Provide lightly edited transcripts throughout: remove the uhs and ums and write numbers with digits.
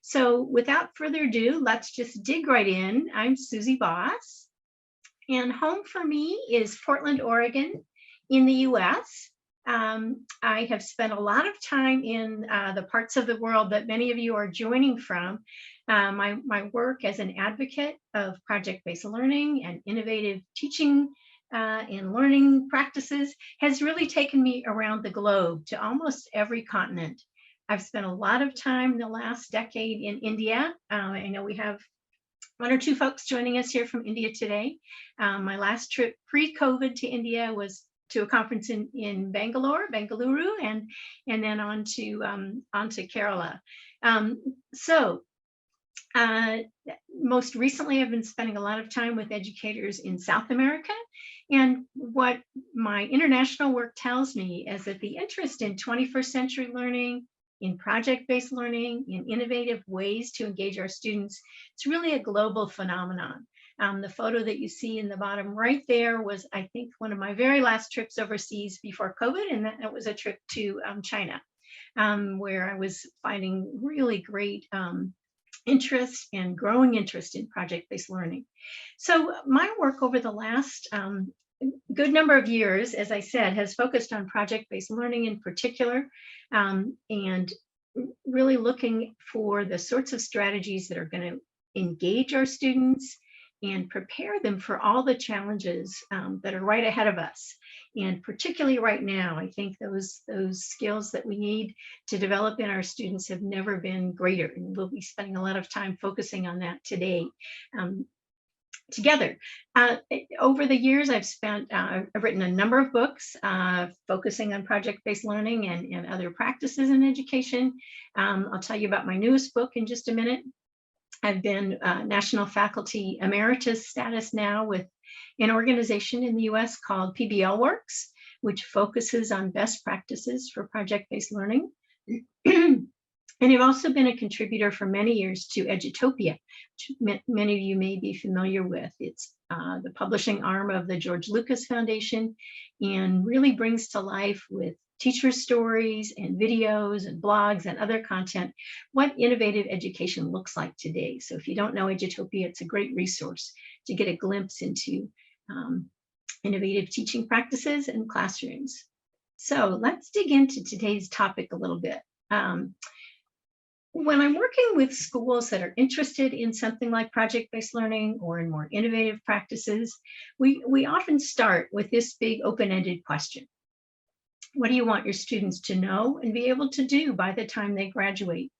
So without further ado, let's just dig right in. I'm Suzie Boss, and home for me is Portland, Oregon in the US. I have spent a lot of time in the parts of the world that many of you are joining from. My work as an advocate of project-based learning and innovative teaching and learning practices has really taken me around the globe to almost every continent. I've spent a lot of time in the last decade in India. I know we have one or two folks joining us here from India today. My last trip pre-COVID to India was to a conference in Bengaluru, and then on to Kerala. Most recently, I've been spending a lot of time with educators in South America. And what my international work tells me is that the interest in 21st century learning, in project-based learning, in innovative ways to engage our students, it's really a global phenomenon. The photo that you see in the bottom right there was, I think, one of my very last trips overseas before COVID, and that was a trip to China, where I was finding really great interest and growing interest in project-based learning. So my work over the last good number of years, as I said, has focused on project-based learning in particular, and really looking for the sorts of strategies that are going to engage our students and prepare them for all the challenges that are right ahead of us. And particularly right now, I think those skills that we need to develop in our students have never been greater. And we'll be spending a lot of time focusing on that today. Together. Over the years, I've written a number of books focusing on project-based learning and other practices in education. I'll tell you about my newest book in just a minute. I've been National Faculty Emeritus status now with an organization in the US called PBL Works, which focuses on best practices for project-based learning. And I've also been a contributor for many years to Edutopia, which many of you may be familiar with. It's the publishing arm of the George Lucas Foundation, and really brings to life with teacher stories and videos and blogs and other content what innovative education looks like today. So if you don't know Edutopia, it's a great resource to get a glimpse into innovative teaching practices in classrooms. So let's dig into today's topic a little bit. When I'm working with schools that are interested in something like project-based learning or in more innovative practices, we often start with this big open-ended question. What do you want your students to know and be able to do by the time they graduate?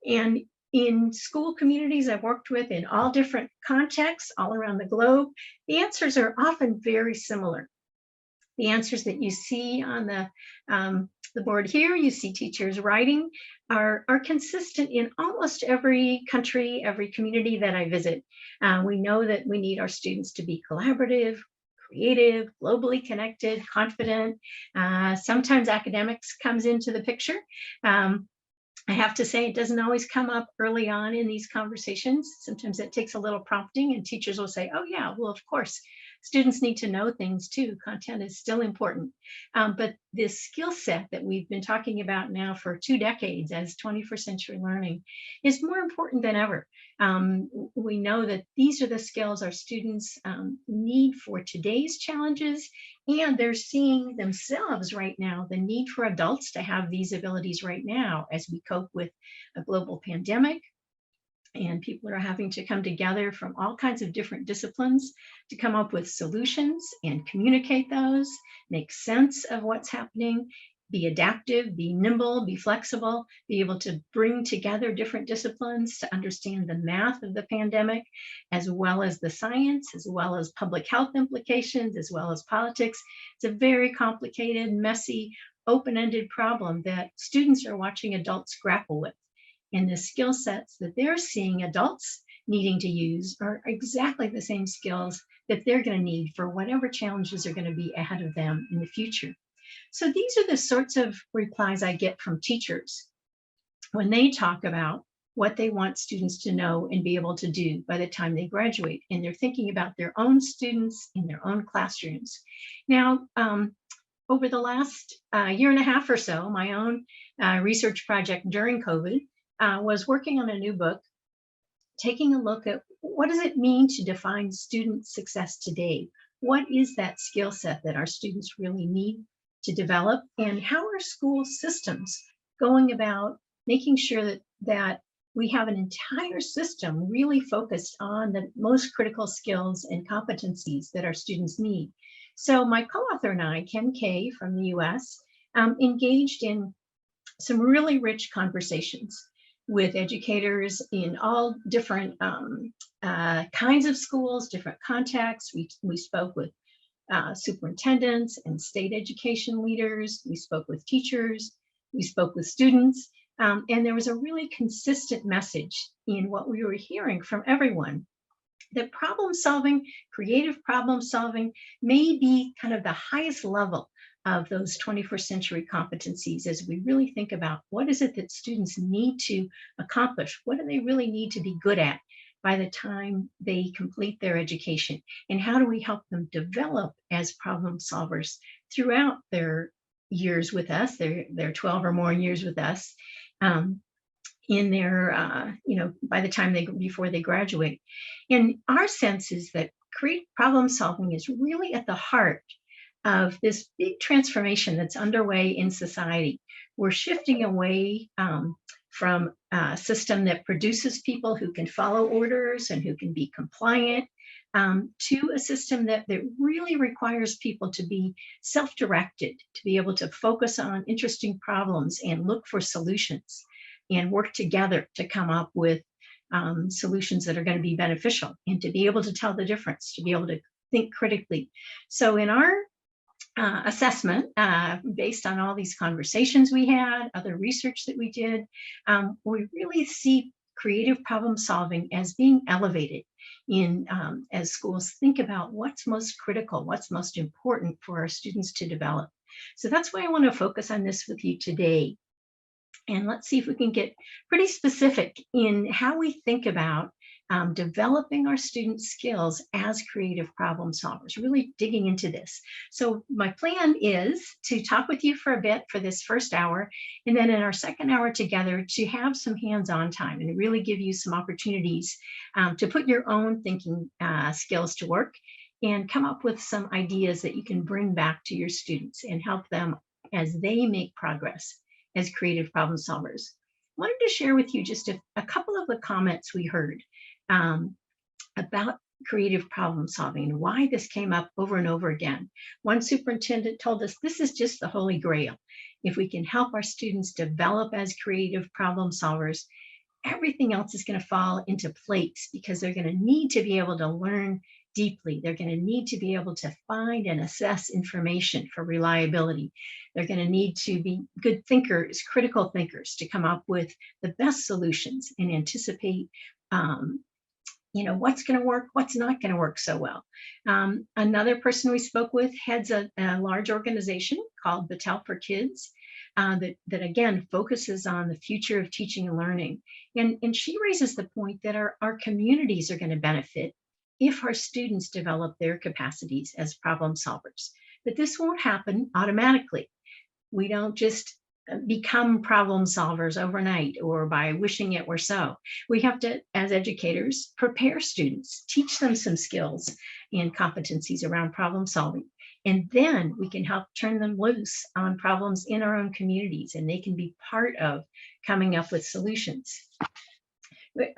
And in school communities I've worked with in all different contexts all around the globe, the answers are often very similar. The answers that you see on the board here, you see teachers writing, are consistent in almost every country, every community that I visit. We know that we need our students to be collaborative, creative, globally connected, confident. Sometimes academics comes into the picture. I have to say it doesn't always come up early on in these conversations. Sometimes it takes a little prompting and teachers will say, oh yeah, well, of course, students need to know things too. Content is still important. But this skill set that we've been talking about now for 2 decades as 21st century learning is more important than ever. We know that these are the skills our students need for today's challenges, and they're seeing themselves right now the need for adults to have these abilities right now as we cope with a global pandemic. And people are having to come together from all kinds of different disciplines to come up with solutions and communicate those, make sense of what's happening, be adaptive, be nimble, be flexible, be able to bring together different disciplines to understand the math of the pandemic, as well as the science, as well as public health implications, as well as politics. It's a very complicated, messy, open-ended problem that students are watching adults grapple with. And the skill sets that they're seeing adults needing to use are exactly the same skills that they're going to need for whatever challenges are going to be ahead of them in the future. So these are the sorts of replies I get from teachers when they talk about what they want students to know and be able to do by the time they graduate. And they're thinking about their own students in their own classrooms. Now, over the last year and a half or so, my own research project during COVID was working on a new book, taking a look at what does it mean to define student success today? What is that skill set that our students really need to develop? And how are school systems going about making sure that we have an entire system really focused on the most critical skills and competencies that our students need? So my co-author and I, Ken Kay from the US, engaged in some really rich conversations with educators in all different kinds of schools, different contexts. We spoke with superintendents and state education leaders. We spoke with teachers. We spoke with students. And there was a really consistent message in what we were hearing from everyone, that problem solving, creative problem solving, may be kind of the highest level of those 21st century competencies as we really think about what is it that students need to accomplish? What do they really need to be good at by the time they complete their education? And how do we help them develop as problem solvers throughout their years with us, their 12 or more years with us, in their, by the time before they graduate? And our sense is that creative problem solving is really at the heart of this big transformation that's underway in society. We're shifting away from a system that produces people who can follow orders and who can be compliant, to a system that really requires people to be self-directed, to be able to focus on interesting problems and look for solutions and work together to come up with solutions that are going to be beneficial, and to be able to tell the difference, to be able to think critically. So in our assessment, based on all these conversations we had, other research that we did, we really see creative problem solving as being elevated in as schools think about what's most critical, what's most important for our students to develop. So that's why I want to focus on this with you today. And let's see if we can get pretty specific in how we think about developing our students' skills as creative problem solvers, really digging into this. So my plan is to talk with you for a bit for this first hour, and then in our second hour together to have some hands-on time and really give you some opportunities to put your own thinking skills to work and come up with some ideas that you can bring back to your students and help them as they make progress as creative problem solvers. I wanted to share with you just a couple of the comments we heard about creative problem solving and why this came up over and over again. One superintendent told us this is just the holy grail. If we can help our students develop as creative problem solvers, everything else is going to fall into place, because they're going to need to be able to learn deeply. They're going to need to be able to find and assess information for reliability. They're going to need to be good thinkers, critical thinkers, to come up with the best solutions and anticipate what's going to work, what's not going to work so well. Another person we spoke with heads a large organization called Battelle for Kids that again focuses on the future of teaching and learning. And she raises the point that our communities are going to benefit if our students develop their capacities as problem solvers. But this won't happen automatically. We don't just become problem solvers overnight or by wishing it were so. We have to, as educators, prepare students, teach them some skills and competencies around problem solving. And then we can help turn them loose on problems in our own communities, and they can be part of coming up with solutions.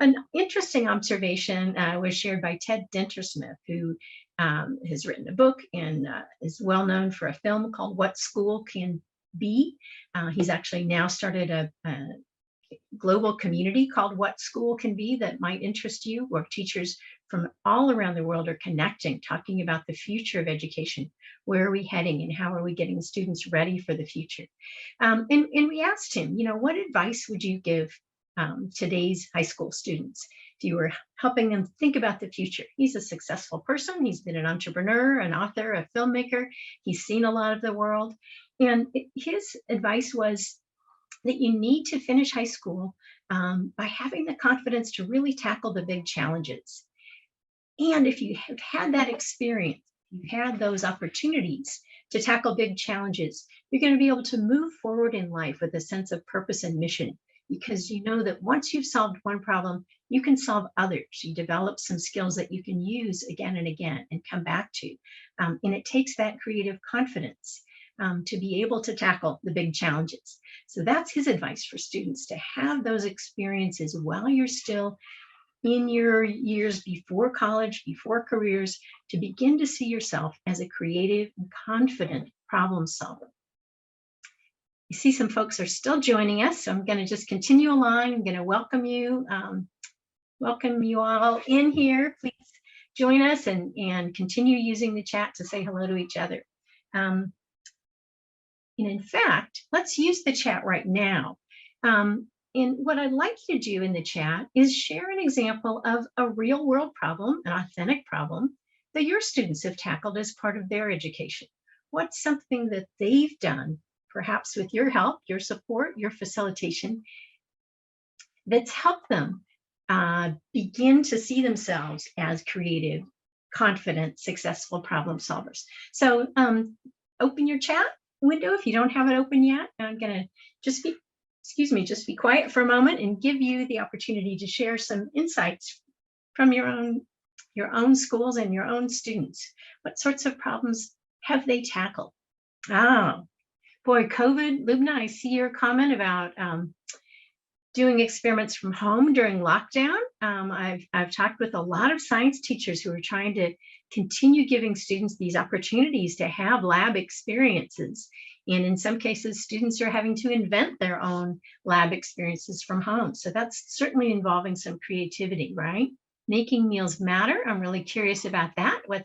An interesting observation was shared by Ted Dintersmith, who has written a book and is well known for a film called What School Can Be. He's actually now started a global community called What School Can Be that might interest you, where teachers from all around the world are connecting, talking about the future of education. Where are we heading and how are we getting students ready for the future? And we asked him, what advice would you give today's high school students if you were helping them think about the future? He's a successful person. He's been an entrepreneur, an author, a filmmaker. He's seen a lot of the world. And his advice was that you need to finish high school by having the confidence to really tackle the big challenges. And if you have had that experience, you've had those opportunities to tackle big challenges, you're going to be able to move forward in life with a sense of purpose and mission because you know that once you've solved one problem, you can solve others. You develop some skills that you can use again and again and come back to. And it takes that creative confidence to be able to tackle the big challenges. So that's his advice for students, to have those experiences while you're still in your years before college, before careers, to begin to see yourself as a creative and confident problem solver. You see some folks are still joining us, so I'm going to just continue along. I'm going to welcome you all in here. Please join us and continue using the chat to say hello to each other. And in fact, let's use the chat right now. And what I'd like you to do in the chat is share an example of a real world problem, an authentic problem that your students have tackled as part of their education. What's something that they've done, perhaps with your help, your support, your facilitation, that's helped them begin to see themselves as creative, confident, successful problem solvers. So open your chat window if you don't have it open yet. I'm going to just be quiet for a moment and give you the opportunity to share some insights from your own schools and your own students. What sorts of problems have they tackled? Oh, boy, COVID. Lubna, I see your comment about doing experiments from home during lockdown. I've talked with a lot of science teachers who are trying to continue giving students these opportunities to have lab experiences. And in some cases, students are having to invent their own lab experiences from home. So that's certainly involving some creativity, right? Making meals matter. I'm really curious about that. What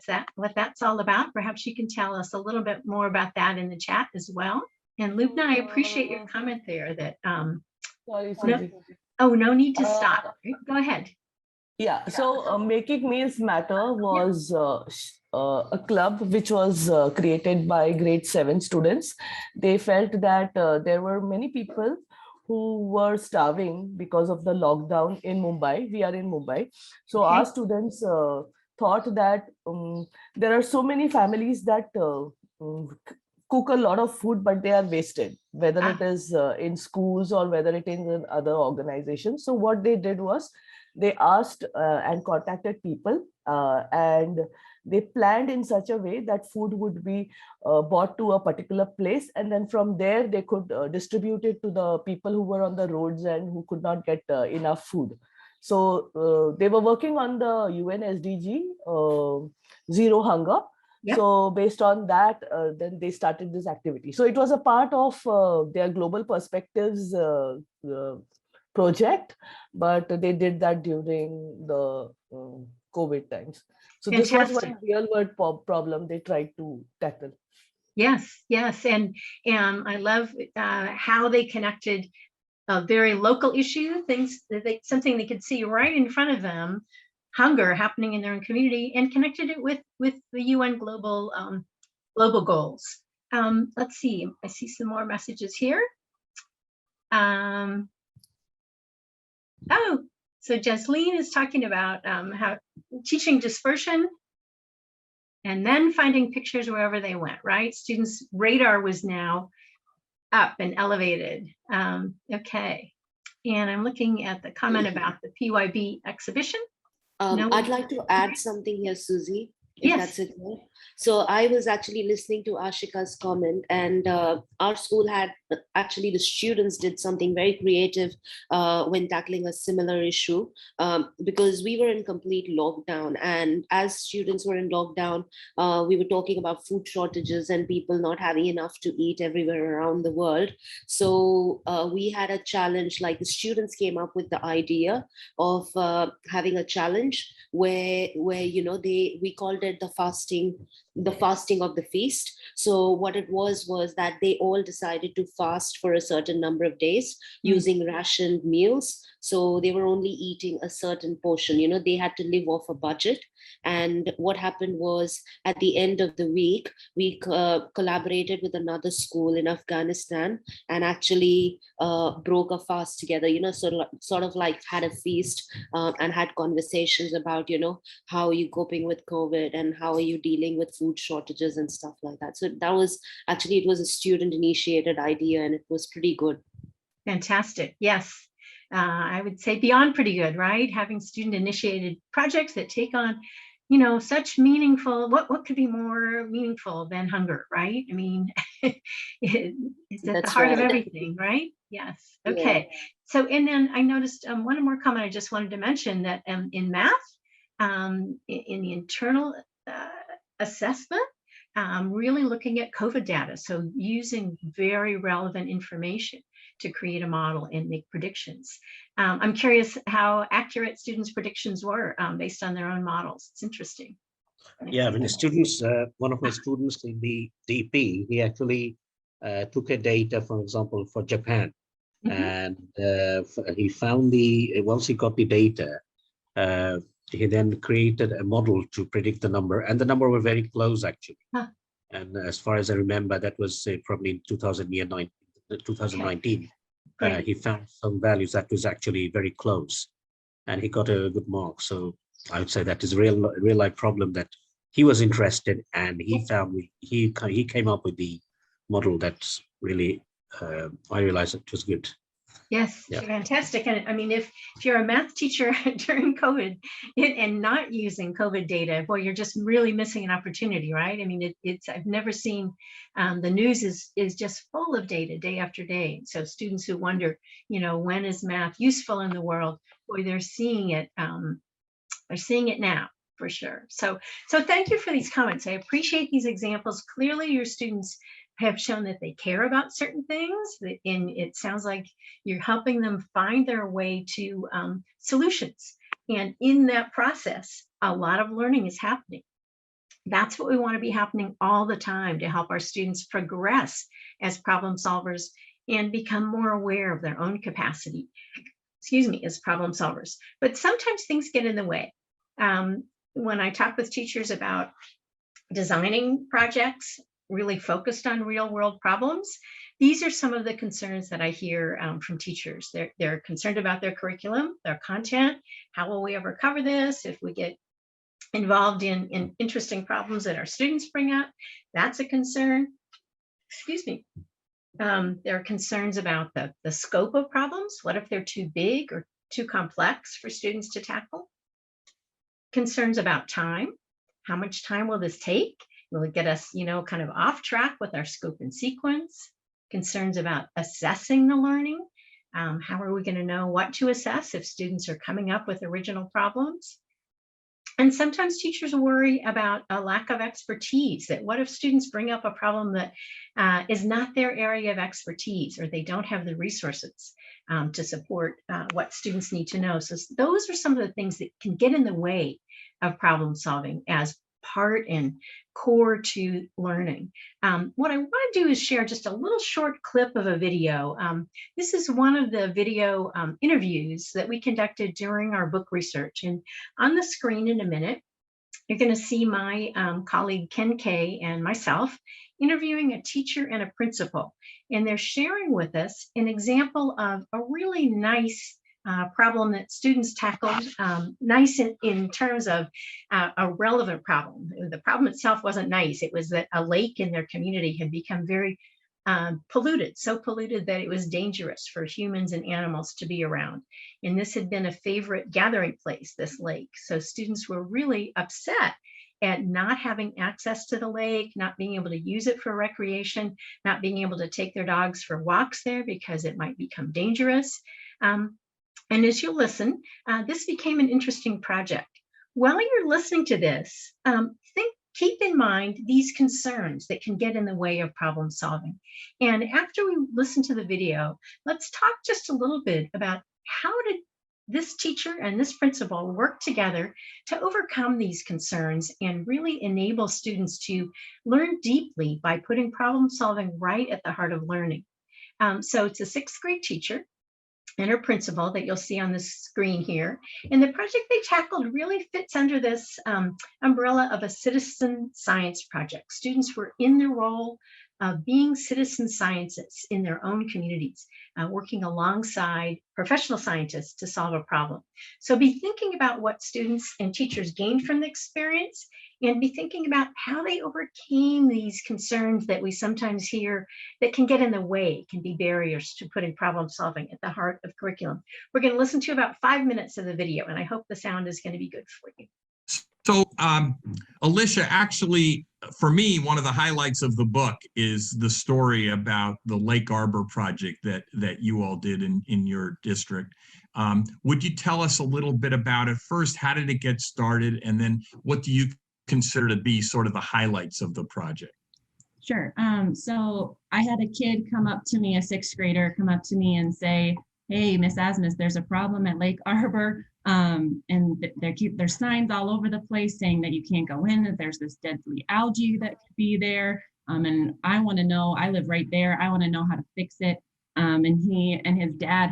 that's all about. Perhaps you can tell us a little bit more about that in the chat as well. And Lubna, I appreciate your comment there that Sorry, Suzie. No need to stop. Go ahead. Yeah, so Making Meals Matter was a club which was created by grade 7 students. They felt that there were many people who were starving because of the lockdown in Mumbai. We are in Mumbai. So our students thought that there are so many families that cook a lot of food, but they are wasted, whether it is in schools or whether it is in other organizations. So what they did was they asked and contacted people and they planned in such a way that food would be brought to a particular place, and then from there they could distribute it to the people who were on the roads and who could not get enough food. So they were working on the UN SDG, Zero Hunger. Yep. So based on that, then they started this activity. So it was a part of their Global Perspectives project, but they did that during the COVID times. So Fantastic. This was one real world problem they tried to tackle. Yes, and I love how they connected a very local issue, something they could see right in front of them, hunger happening in their own community, and connected it with the UN global goals. Let's see, I see some more messages here. So Jasleen is talking about how teaching dispersion and then finding pictures wherever they went, right? Students' radar was now up and elevated. Okay, and I'm looking at the comment about the PYB exhibition. I'd like to add something here, Suzie, if that's it. So I was actually listening to Ashika's comment, and our school had actually, the students did something very creative when tackling a similar issue, because we were in complete lockdown, and as students were in lockdown, we were talking about food shortages and people not having enough to eat everywhere around the world. So we had a challenge, like the students came up with the idea of having a challenge where we called it the fasting of the feast. So what it was that they all decided to fast for a certain number of days using rationed meals. So they were only eating a certain portion, they had to live off a budget. And what happened was, at the end of the week, we collaborated with another school in Afghanistan and actually broke a fast together, sort of like had a feast and had conversations about, how are you coping with COVID and how are you dealing with food shortages and stuff like that. So that was actually, it was a student initiated idea and it was pretty good. Fantastic. Yes. I would say beyond pretty good, right? Having student initiated projects that take on, such meaningful, what could be more meaningful than hunger, right? I mean, it's at the That's heart of right. everything, right? Yes. Yeah. Okay. So, and then I noticed one more comment I just wanted to mention that in math, in the internal assessment, really looking at COVID data. So using very relevant information to create a model and make predictions. I'm curious how accurate students' predictions were based on their own models. It's interesting. Yeah, when the students, one of my students in the DP, he actually took a data, for example, for Japan. And he found once he got the data, he then created a model to predict the number, and the number were very close actually. And as far as I remember, that was probably in 2019. He found some values that was actually very close, and he got a good mark. So I would say that is a real life problem that he was interested, and he found he came up with the model that's really I realized it was good. Yes, Yeah. Fantastic. And I mean, if you're a math teacher during COVID and not using COVID data, boy, you're just really missing an opportunity, right? I mean, it's I've never seen the news is just full of data day after day. So students who wonder, when is math useful in the world? Boy, they're seeing it. They're seeing it now for sure. So thank you for these comments. I appreciate these examples. Clearly, your students have shown that they care about certain things, and it sounds like you're helping them find their way to solutions. And in that process, a lot of learning is happening. That's what we want to be happening all the time to help our students progress as problem solvers and become more aware of their own capacity, as problem solvers. But sometimes things get in the way. When I talk with teachers about designing projects really focused on real world problems, these are some of the concerns that I hear from teachers. They're concerned about their curriculum, their content. How will we ever cover this if we get involved in interesting problems that our students bring up? That's a concern. There are concerns about the scope of problems. What if they're too big or too complex for students to tackle? Concerns about time. How much time will this take? Will it get us, kind of off track with our scope and sequence? Concerns about assessing the learning. How are we going to know what to assess if students are coming up with original problems? And sometimes teachers worry about a lack of expertise, that what if students bring up a problem that is not their area of expertise, or they don't have the resources to support what students need to know. So those are some of the things that can get in the way of problem solving as part and core to learning. What I want to do is share just a little short clip of a video. This is one of the video interviews that we conducted during our book research. And on the screen in a minute, you're going to see my colleague Ken Kay and myself interviewing a teacher and a principal. And they're sharing with us an example of a really nice problem that students tackled, nice in terms of a relevant problem. The problem itself wasn't nice. It was that a lake in their community had become very polluted, so polluted that it was dangerous for humans and animals to be around. And this had been a favorite gathering place, this lake. So students were really upset at not having access to the lake, not being able to use it for recreation, not being able to take their dogs for walks there because it might become dangerous. And as you listen, this became an interesting project. While you're listening to this, keep in mind these concerns that can get in the way of problem solving. And after we listen to the video, let's talk just a little bit about how did this teacher and this principal work together to overcome these concerns and really enable students to learn deeply by putting problem solving right at the heart of learning. So it's a 6th grade teacher and her principal that you'll see on the screen here. And the project they tackled really fits under this umbrella of a citizen science project. Students were in the role of being citizen scientists in their own communities, working alongside professional scientists to solve a problem. So be thinking about what students and teachers gained from the experience, and be thinking about how they overcame these concerns that we sometimes hear that can get in the way, can be barriers to putting problem solving at the heart of curriculum. We're going to listen to about 5 minutes of the video, and I hope the sound is going to be good for you. So, Alicia, actually, for me, one of the highlights of the book is the story about the Lake Arbor project that you all did in your district. Would you tell us a little bit about it? First, how did it get started? And then what do you consider to be sort of the highlights of the project? Sure. So I had a kid come up to me, a 6th grader, come up to me and say, "Hey, Miss Asmus, there's a problem at Lake Arbor. And there's signs all over the place saying that you can't go in, that there's this deadly algae that could be there. And I want to know, I live right there. I want to know how to fix it." And he and his dad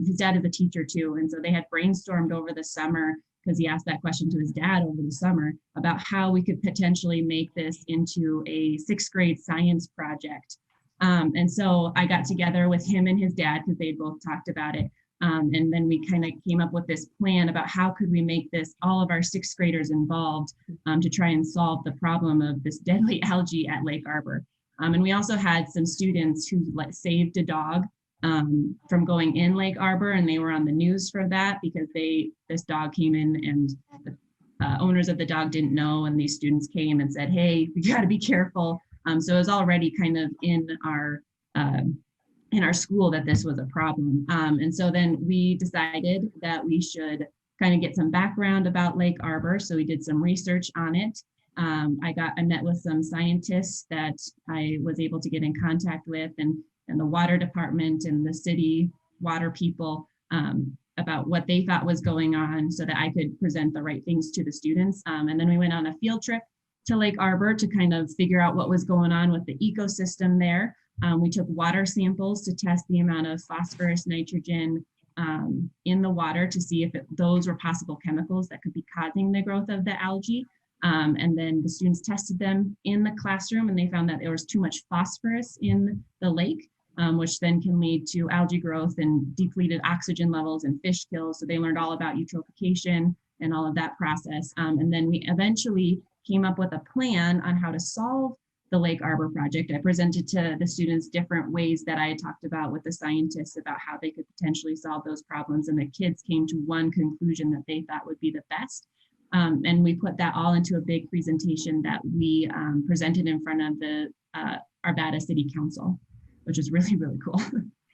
is a teacher too. And so they had brainstormed over the summer, because he asked that question to his dad over the summer, about how we could potentially make this into a 6th grade science project. And so I got together with him and his dad, because they both talked about it. And then we kind of came up with this plan about how could we make this, all of our 6th graders involved, to try and solve the problem of this deadly algae at Lake Arbor. And we also had some students who saved a dog from going in Lake Arbor, and they were on the news for that because this dog came in and the owners of the dog didn't know, and these students came and said, "Hey, we got to be careful." So it was already kind of in our school that this was a problem. And so then we decided that we should kind of get some background about Lake Arbor. So we did some research on it. I met with some scientists that I was able to get in contact with, and the water department and the city water people, about what they thought was going on, so that I could present the right things to the students. And then we went on a field trip to Lake Arbor to kind of figure out what was going on with the ecosystem there. We took water samples to test the amount of phosphorus, nitrogen in the water, to see if those were possible chemicals that could be causing the growth of the algae. And then the students tested them in the classroom, and they found that there was too much phosphorus in the lake, which then can lead to algae growth and depleted oxygen levels and fish kills. So they learned all about eutrophication and all of that process. And then we eventually came up with a plan on how to solve the Lake Arbor project. I presented to the students different ways that I had talked about with the scientists about how they could potentially solve those problems, and the kids came to one conclusion that they thought would be the best. And we put that all into a big presentation that we presented in front of the Arvada City Council, which is really, really cool.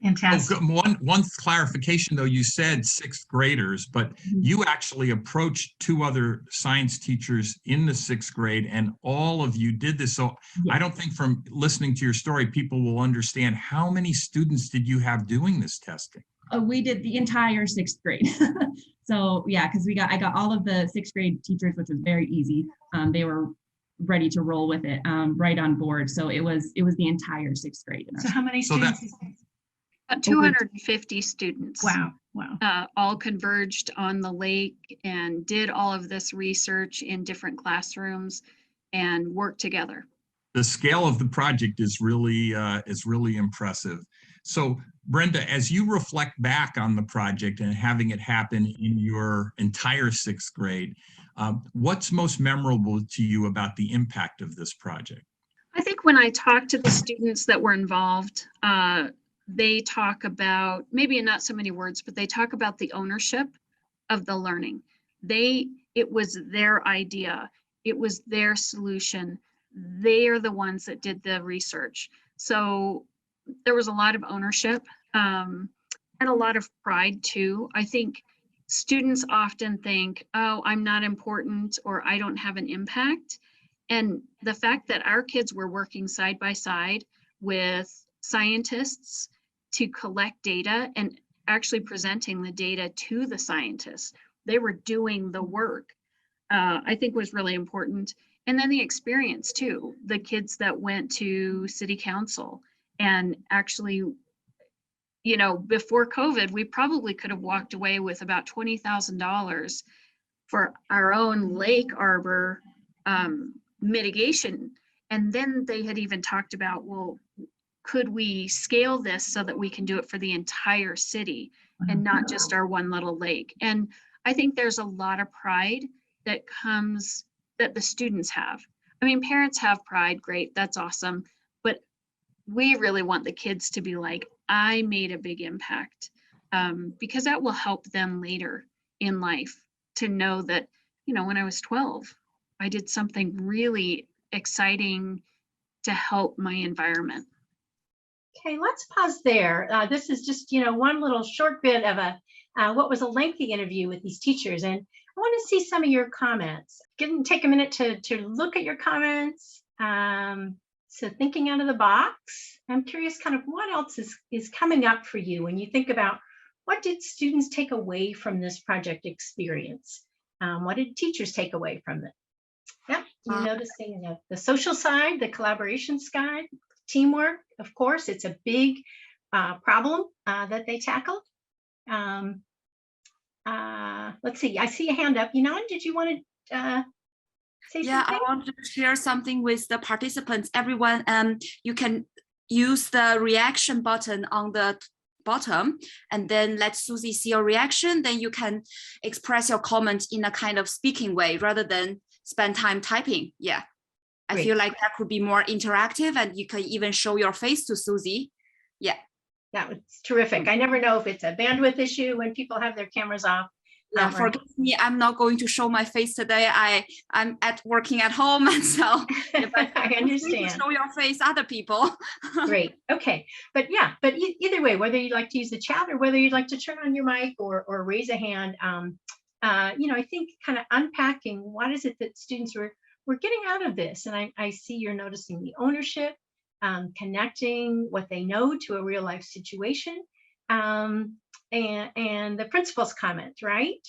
Fantastic. One clarification though, you said 6th graders, but you actually approached 2 other science teachers in the 6th grade, and all of you did this. So Yeah. I don't think from listening to your story, people will understand how many students did you have doing this testing? We did the entire 6th grade. So yeah, because I got all of the 6th grade teachers, which was very easy. They were ready to roll with it, right on board. So it was the entire 6th grade. So how many students? 250 students. Wow. All converged on the lake and did all of this research in different classrooms and worked together. The scale of the project is really impressive. So Brenda, as you reflect back on the project and having it happen in your entire 6th grade, what's most memorable to you about the impact of this project? I think when I talk to the students that were involved, they talk about, maybe in not so many words, but they talk about the ownership of the learning. It was their idea. It was their solution. They are the ones that did the research. So there was a lot of ownership and a lot of pride too. I think students often think, oh, I'm not important, or I don't have an impact. And the fact that our kids were working side by side with scientists to collect data and actually presenting the data to the scientists, they were doing the work, I think was really important. And then the experience too, the kids that went to city council and actually, you know, before COVID, we probably could have walked away with about $20,000 for our own Lake Arbor mitigation. And then they had even talked about, well, could we scale this so that we can do it for the entire city and not just our one little lake? And I think there's a lot of pride that the students have. I mean, parents have pride, great, that's awesome. But we really want the kids to be like, I made a big impact, because that will help them later in life to know that, when I was 12, I did something really exciting to help my environment. Okay, let's pause there. This is just, one little short bit of what was a lengthy interview with these teachers. And I want to see some of your comments. Take a minute to look at your comments. So thinking out of the box, I'm curious kind of what else is coming up for you when you think about what did students take away from this project experience? What did teachers take away from it? Yep, you're noticing the social side, the collaboration side, teamwork, of course, it's a big problem that they tackled. Let's see, I see a hand up. Did you want to say Yeah, something? I want to share something with the participants. Everyone, you can use the reaction button on the bottom, and then let Suzie see your reaction. Then you can express your comment in a kind of speaking way rather than spend time typing. Yeah. I feel like that could be more interactive, and you can even show your face to Suzie. Yeah. That was terrific. I never know if it's a bandwidth issue when people have their cameras off. Forgive me, I'm not going to show my face today. I'm working at home, and so I understand. Show your face, other people. Great. Okay. But yeah, but either way, whether you'd like to use the chat or whether you'd like to turn on your mic or raise a hand, I think kind of unpacking what is it that students were getting out of this. And I see you're noticing the ownership, connecting what they know to a real life situation, and the principal's comment, right?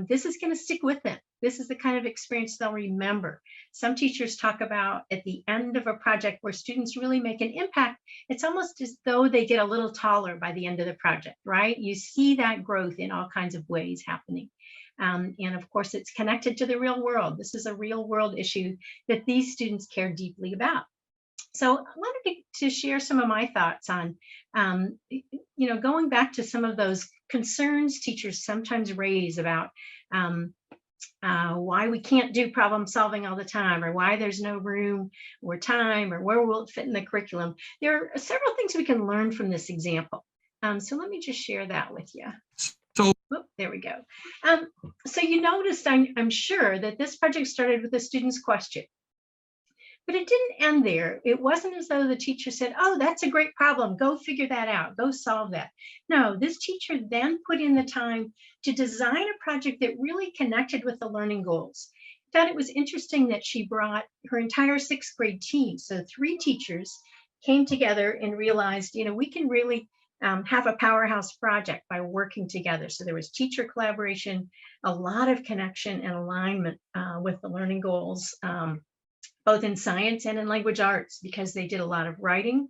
This is going to stick with them. This is the kind of experience they'll remember. Some teachers talk about at the end of a project where students really make an impact, it's almost as though they get a little taller by the end of the project, right? You see that growth in all kinds of ways happening. And of course, it's connected to the real world. This is a real world issue that these students care deeply about. So I wanted to share some of my thoughts on, going back to some of those concerns teachers sometimes raise about why we can't do problem solving all the time, or why there's no room or time, or where will it fit in the curriculum. There are several things we can learn from this example. So let me just share that with you. So there we go. So you noticed, I'm sure, that this project started with a student's question. But it didn't end there. It wasn't as though the teacher said, oh, that's a great problem. Go figure that out. Go solve that. No, this teacher then put in the time to design a project that really connected with the learning goals. I thought it was interesting that she brought her entire 6th grade team. So 3 teachers came together and realized, we can really have a powerhouse project by working together. So there was teacher collaboration, a lot of connection and alignment with the learning goals, both in science and in language arts, because they did a lot of writing,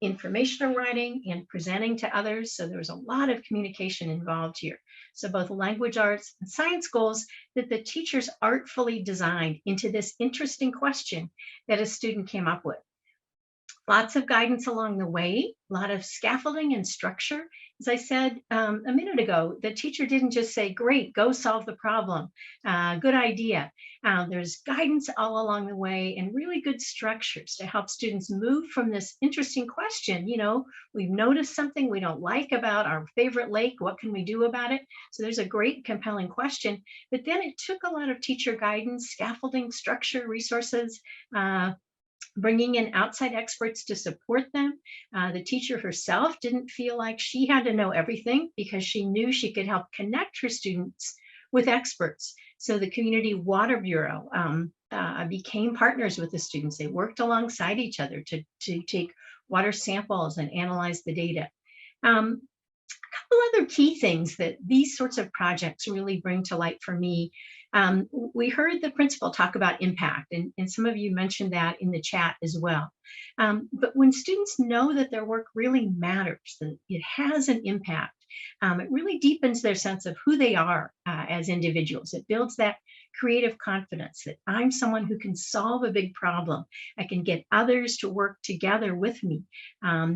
informational writing, and presenting to others. So there was a lot of communication involved here. So both language arts and science goals that the teachers artfully designed into this interesting question that a student came up with. Lots of guidance along the way, a lot of scaffolding and structure. As I said a minute ago, the teacher didn't just say, great, go solve the problem. Good idea. There's guidance all along the way and really good structures to help students move from this interesting question. We've noticed something we don't like about our favorite lake. What can we do about it? So there's a great compelling question, but then it took a lot of teacher guidance, scaffolding, structure, resources, bringing in outside experts to support them. The teacher herself didn't feel like she had to know everything because she knew she could help connect her students with experts. So the Community Water Bureau became partners with the students. They worked alongside each other to take water samples and analyze the data. A couple other key things that these sorts of projects really bring to light for me. We heard the principal talk about impact, and some of you mentioned that in the chat as well. But when students know that their work really matters, that it has an impact, it really deepens their sense of who they are as individuals. It builds that creative confidence that I'm someone who can solve a big problem. I can get others to work together with me.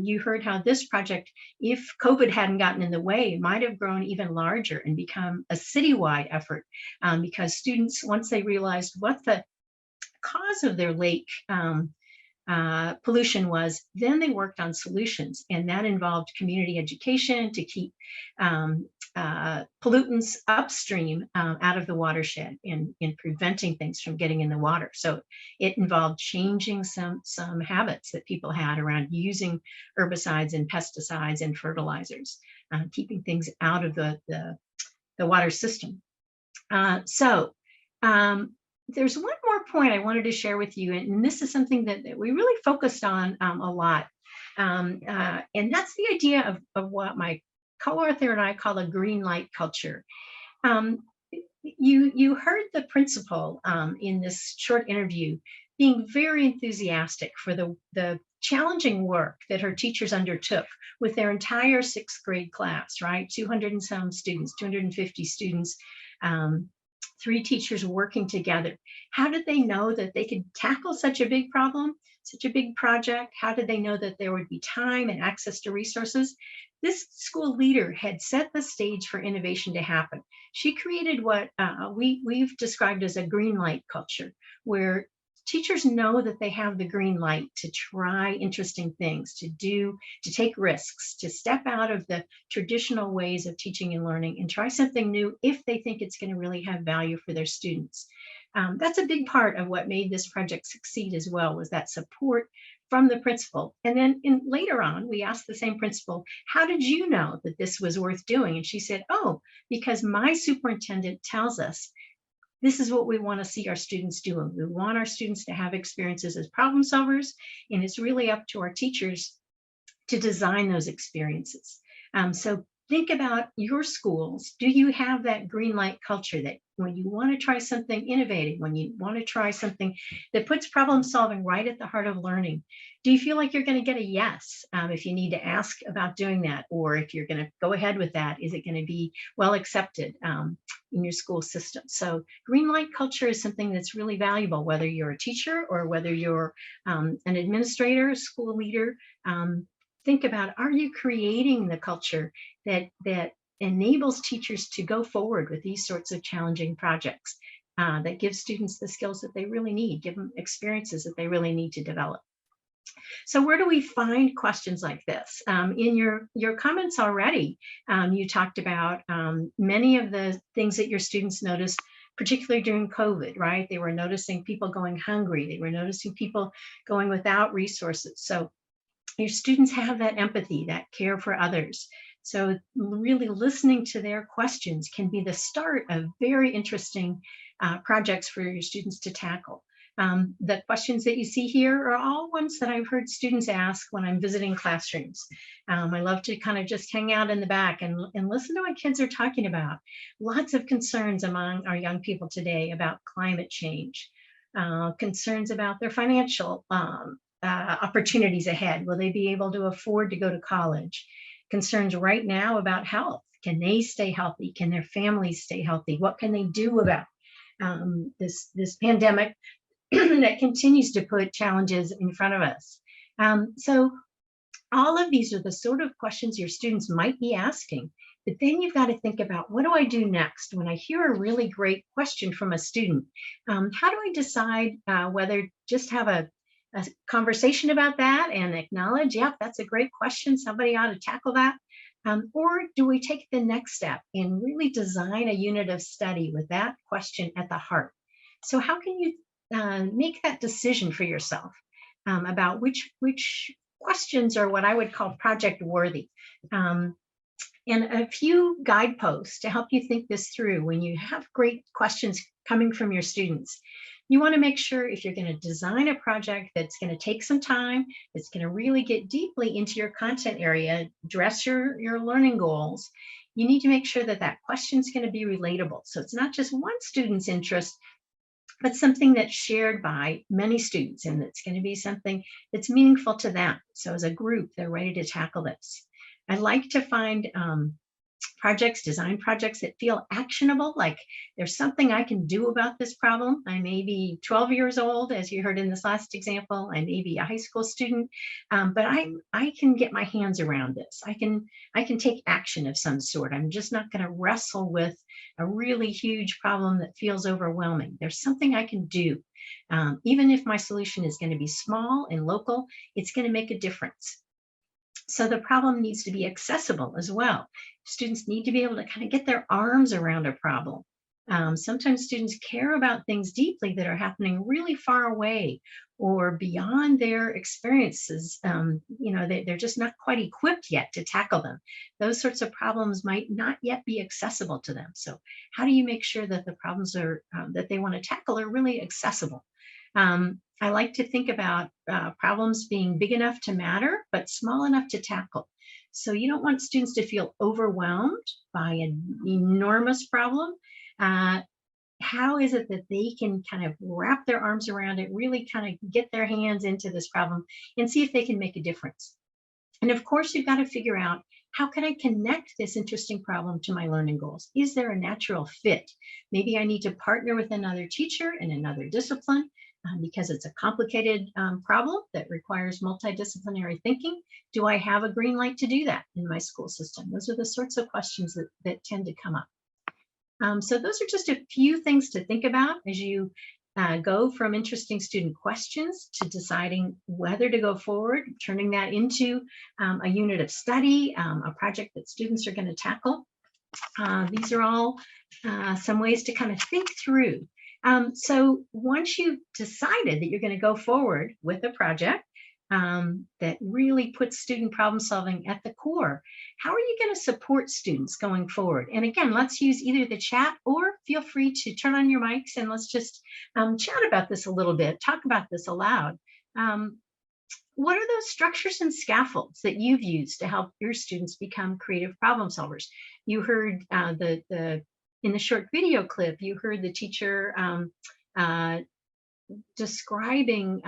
You heard how this project, if COVID hadn't gotten in the way, might have grown even larger and become a citywide effort, because students, once they realized what the cause of their lake pollution was, then they worked on solutions, and that involved community education to keep pollutants upstream out of the watershed and preventing things from getting in the water. So it involved changing some habits that people had around using herbicides and pesticides and fertilizers, keeping things out of the water system. There's one more point I wanted to share with you, and this is something that we really focused on a lot, and that's the idea of what my co-author and I call a green light culture. You heard the principal in this short interview being very enthusiastic for the challenging work that her teachers undertook with their entire 6th grade class, right? 200 and some students, 250 students, 3 teachers working together. How did they know that they could tackle such a big problem, such a big project? How did they know that there would be time and access to resources? This school leader had set the stage for innovation to happen. She created what we've described as a green light culture, where teachers know that they have the green light to try interesting things, to take risks, to step out of the traditional ways of teaching and learning and try something new if they think it's going to really have value for their students. That's a big part of what made this project succeed as well, was that support from the principal. And then later on, we asked the same principal, how did you know that this was worth doing? And she said, oh, because my superintendent tells us this is what we want to see our students doing. We want our students to have experiences as problem solvers, and it's really up to our teachers to design those experiences. So think about your schools. Do you have that green light culture that when you want to try something innovative, when you want to try something that puts problem solving right at the heart of learning, do you feel like you're going to get a yes if you need to ask about doing that? Or if you're going to go ahead with that, is it going to be well accepted in your school system? So green light culture is something that's really valuable, whether you're a teacher or whether you're an administrator, a school leader. Think about, are you creating the culture that enables teachers to go forward with these sorts of challenging projects, that give students the skills that they really need, give them experiences that they really need to develop? So where do we find questions like this? In your comments already, you talked about many of the things that your students noticed, particularly during COVID, right? They were noticing people going hungry. They were noticing people going without resources. So your students have that empathy, that care for others. So really listening to their questions can be the start of very interesting projects for your students to tackle. The questions that you see here are all ones that I've heard students ask when I'm visiting classrooms. I love to kind of just hang out in the back and listen to what kids are talking about. Lots of concerns among our young people today about climate change, concerns about their financial opportunities ahead. Will they be able to afford to go to college? Concerns right now about health. Can they stay healthy? Can their families stay healthy? What can they do about this pandemic that continues to put challenges in front of us? So all of these are the sort of questions your students might be asking, but then you've got to think about, what do I do next when I hear a really great question from a student? How do I decide whether just have a conversation about that and acknowledge, yeah, that's a great question, somebody ought to tackle that? Or do we take the next step and really design a unit of study with that question at the heart? So how can you make that decision for yourself about which questions are what I would call project worthy? And a few guideposts to help you think this through when you have great questions coming from your students. You want to make sure, if you're going to design a project that's going to take some time, it's going to really get deeply into your content area, address your learning goals, you need to make sure that that question is going to be relatable. So it's not just one student's interest, but something that's shared by many students, and it's going to be something that's meaningful to them. So as a group, they're ready to tackle this. I like to find projects, design projects that feel actionable, like there's something I can do about this problem. I may be 12 years old, as you heard in this last example. I may be a high school student, but I can get my hands around this. I can take action of some sort. I'm just not going to wrestle with a really huge problem that feels overwhelming. There's something I can do. Even if my solution is going to be small and local, it's going to make a difference. So the problem needs to be accessible as well. Students need to be able to kind of get their arms around a problem. Sometimes students care about things deeply that are happening really far away or beyond their experiences. They're just not quite equipped yet to tackle them. Those sorts of problems might not yet be accessible to them. So how do you make sure that the problems are that they want to tackle are really accessible? I like to think about problems being big enough to matter, but small enough to tackle. So you don't want students to feel overwhelmed by an enormous problem. How is it that they can kind of wrap their arms around it, really kind of get their hands into this problem and see if they can make a difference? And of course, you've got to figure out, how can I connect this interesting problem to my learning goals? Is there a natural fit? Maybe I need to partner with another teacher in another discipline because it's a complicated problem that requires multidisciplinary thinking. Do I have a green light to do that in my school system? Those are the sorts of questions that tend to come up. So those are just a few things to think about as you go from interesting student questions to deciding whether to go forward, turning that into a unit of study, a project that students are going to tackle. These are all some ways to kind of think through. So once you've decided that you're going to go forward with a project that really puts student problem solving at the core, how are you going to support students going forward? And again, let's use either the chat or feel free to turn on your mics and let's just chat about this a little bit, talk about this aloud. What are those structures and scaffolds that you've used to help your students become creative problem solvers? You heard in the short video clip, you heard the teacher describing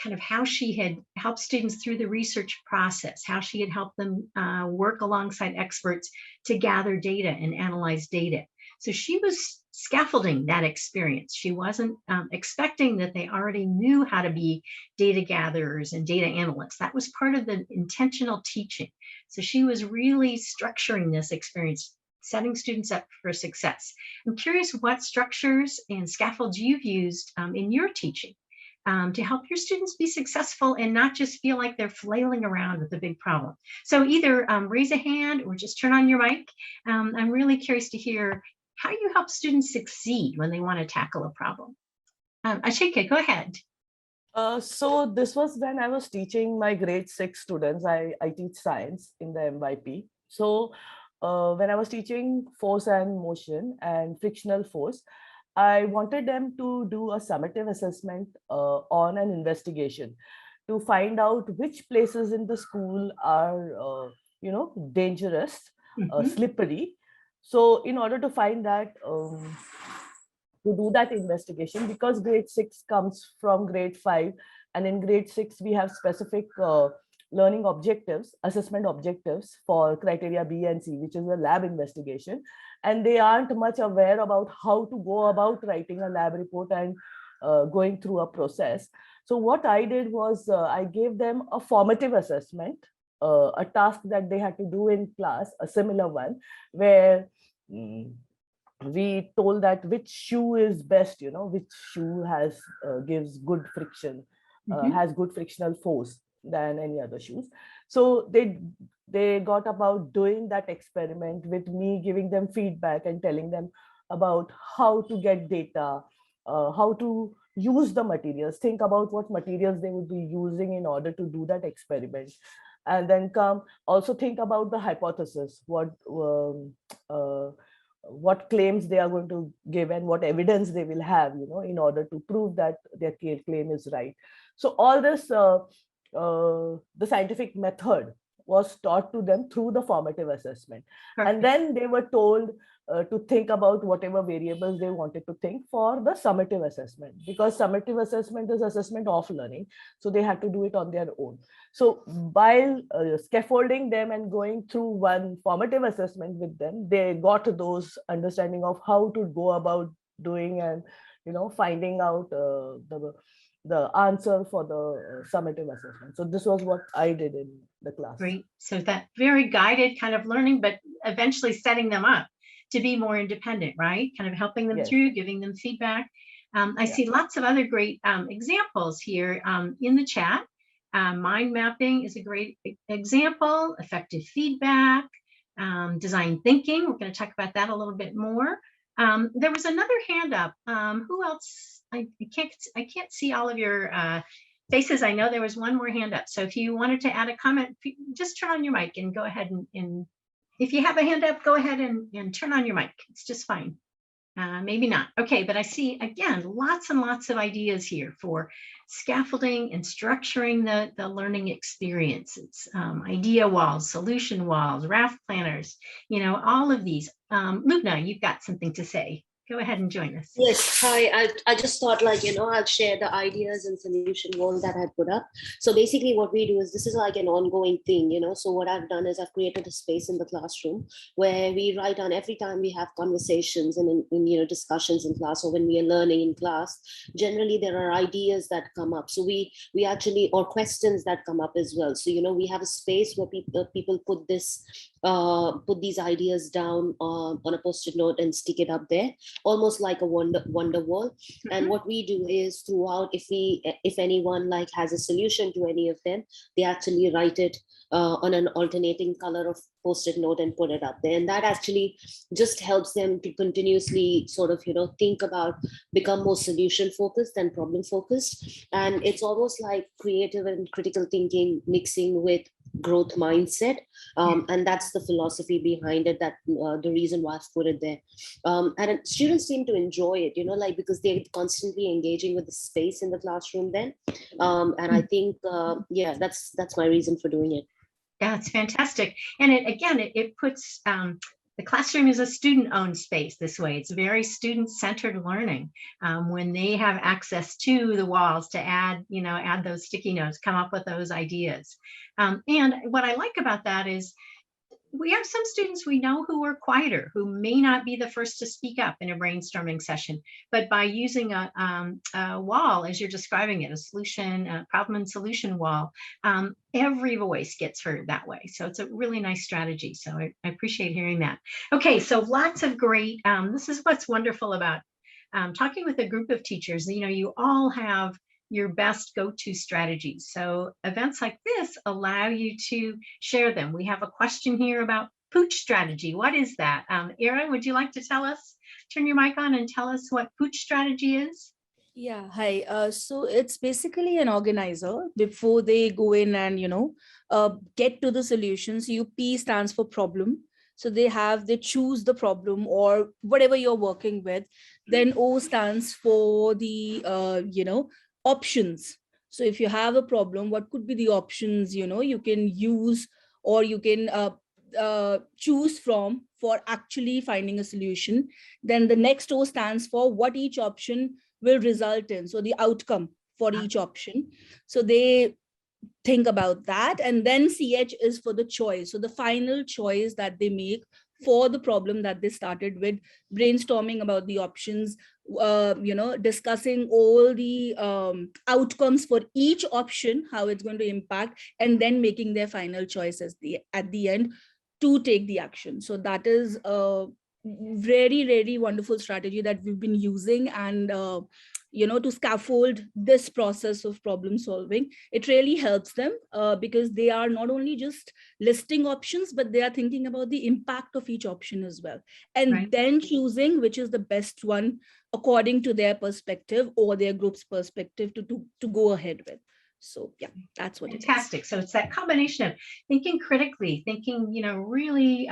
kind of how she had helped students through the research process, how she had helped them work alongside experts to gather data and analyze data. So she was scaffolding that experience. She wasn't expecting that they already knew how to be data gatherers and data analysts. That was part of the intentional teaching. So she was really structuring this experience, setting students up for success. I'm curious what structures and scaffolds you've used in your teaching to help your students be successful and not just feel like they're flailing around with a big problem. So either raise a hand or just turn on your mic. I'm really curious to hear how you help students succeed when they want to tackle a problem. Ashika, go ahead. So this was when I was teaching my grade 6 students. I teach science in the MYP. So when I was teaching force and motion and frictional force, I wanted them to do a summative assessment on an investigation to find out which places in the school are, dangerous, slippery. So in order to find that, to do that investigation, because grade 6 comes from grade 5, and in grade 6 we have specific learning objectives, assessment objectives for criteria B and C, which is a lab investigation. And they aren't much aware about how to go about writing a lab report and going through a process. So what I did was I gave them a formative assessment, a task that they had to do in class, a similar one, where we told that which shoe is best, which shoe has gives good friction, has good frictional force than any other shoes. So they got about doing that experiment with me, giving them feedback and telling them about how to get data, how to use the materials, think about what materials they would be using in order to do that experiment. And then also think about the hypothesis, what claims they are going to give and what evidence they will have, in order to prove that their claim is right. So all this, the scientific method was taught to them through the formative assessment. Perfect. And then they were told to think about whatever variables they wanted to think for the summative assessment, because summative assessment is assessment of learning. So they had to do it on their own. So while scaffolding them and going through one formative assessment with them, they got those understanding of how to go about doing and, you know, finding out the answer for the summative assessment. So this was what I did in the class. Great. So that very guided kind of learning, but eventually setting them up to be more independent, right? Kind of helping them Yes. through, giving them feedback. I see lots of other great examples here in the chat. Mind mapping is a great example, effective feedback, design thinking. We're going to talk about that a little bit more. There was another hand up. Who else? I can't see all of your faces. I know there was one more hand up. So if you wanted to add a comment, just turn on your mic and go ahead and if you have a hand up, go ahead and turn on your mic. It's just fine. Maybe not. Okay, but I see, again, lots and lots of ideas here for scaffolding and structuring the learning experience. It's idea walls, solution walls, raft planners, you know, all of these. Lubna, you've got something to say. Go ahead and join us. Yes, hi. I just thought, like, you know, I'll share the ideas and solution wall that I put up. So basically what we do is, this is like an ongoing thing, you know. So what I've done is I've created a space in the classroom where we write down every time we have conversations and in you know, discussions in class, or when we are learning in class, generally there are ideas that come up. So we actually, or questions that come up as well. So, you know, we have a space where people put these ideas down on a post-it note and stick it up there, almost like a wonder wall. Mm-hmm. And what we do is, throughout, if anyone like has a solution to any of them, they actually write it on an alternating color of post-it note and put it up there. And that actually just helps them to continuously sort of, you know, think about, become more solution focused than problem focused. And it's almost like creative and critical thinking mixing with growth mindset, and that's the philosophy behind it, that the reason why I've put it there. And students seem to enjoy it, you know, like, because they're constantly engaging with the space in the classroom then, and I think yeah, that's my reason for doing it. Yeah, it's fantastic. And it puts the classroom is a student-owned space this way. It's very student-centered learning. When they have access to the walls to add those sticky notes, come up with those ideas. And what I like about that is we have some students we know who are quieter, who may not be the first to speak up in a brainstorming session, but by using a wall, as you're describing it, a problem and solution wall, every voice gets heard that way. So it's a really nice strategy. So I appreciate hearing that. Okay, so lots of great, this is what's wonderful about talking with a group of teachers. You know, you all have your best go-to strategies. So events like this allow you to share them. We have a question here about pooch strategy. What is that? Erin, would you like to tell us, turn your mic on and tell us what pooch strategy is? Yeah, hi. So it's basically an organizer before they go in and, you know, get to the solutions. P stands for problem. So they choose the problem or whatever you're working with. Then O stands for the, you know, options. So if you have a problem, what could be the options, you know, you can use or you can choose from for actually finding a solution. Then the next O stands for what each option will result in. So the outcome for each option. So they think about that. And then CH is for the choice. So the final choice that they make for the problem that they started with, brainstorming about the options, you know, discussing all the outcomes for each option, how it's going to impact, and then making their final choices at the end to take the action. So that is a very, very wonderful strategy that we've been using, and you know, to scaffold this process of problem solving. It really helps them because they are not only just listing options, but they are thinking about the impact of each option as well. And then choosing which is the best one according to their perspective or their group's perspective to go ahead with. So yeah, that's what it is. Fantastic. So it's that combination of thinking critically, thinking, you know, really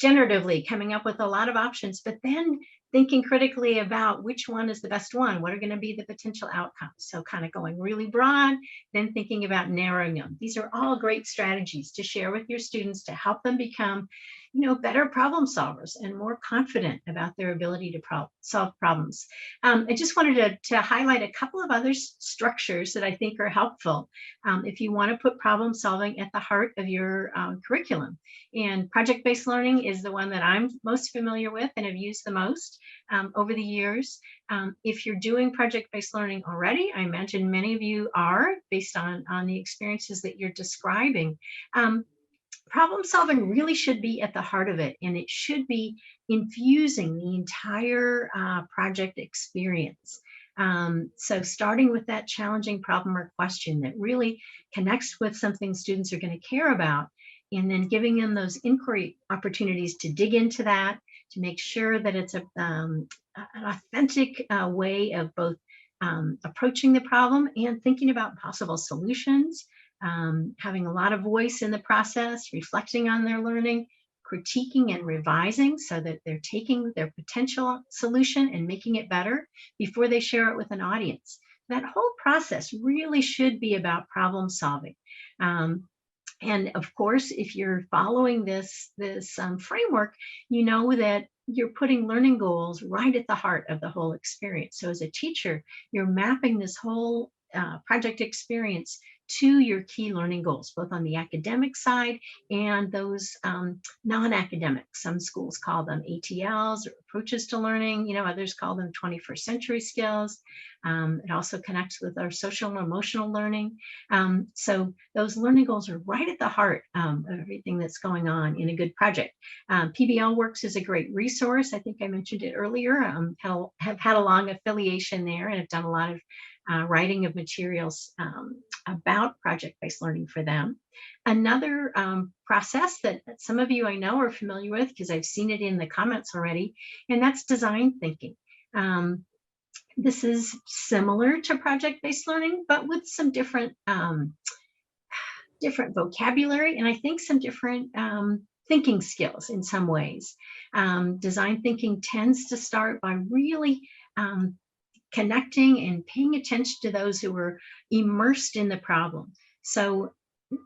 generatively, coming up with a lot of options, but then thinking critically about which one is the best one, what are going to be the potential outcomes. So kind of going really broad, then thinking about narrowing them. These are all great strategies to share with your students to help them become better problem solvers and more confident about their ability to solve problems. I just wanted to highlight a couple of other structures that I think are helpful if you want to put problem solving at the heart of your curriculum. And project-based learning is the one that I'm most familiar with and have used the most over the years. If you're doing project-based learning already, I imagine many of you are, based on the experiences that you're describing. Problem solving really should be at the heart of it, and it should be infusing the entire project experience. So starting with that challenging problem or question that really connects with something students are going to care about, and then giving them those inquiry opportunities to dig into that, to make sure that it's an authentic way of both approaching the problem and thinking about possible solutions. Having a lot of voice in the process, reflecting on their learning, critiquing and revising so that they're taking their potential solution and making it better before they share it with an audience. That whole process really should be about problem solving. And of course, if you're following this framework, you know that you're putting learning goals right at the heart of the whole experience. So as a teacher, you're mapping this whole project experience to your key learning goals, both on the academic side and those non-academic. Some schools call them ATLs, or approaches to learning, others call them 21st century skills. It also connects with our social and emotional learning. So those learning goals are right at the heart of everything that's going on in a good project. PBL Works is a great resource. I think I mentioned it earlier. Have had a long affiliation there and have done a lot of writing of materials about project-based learning for them. Another process that some of you I know are familiar with, because I've seen it in the comments already, and that's design thinking. This is similar to project-based learning, but with some different vocabulary, and I think some different thinking skills in some ways. Design thinking tends to start by really connecting and paying attention to those who are immersed in the problem. So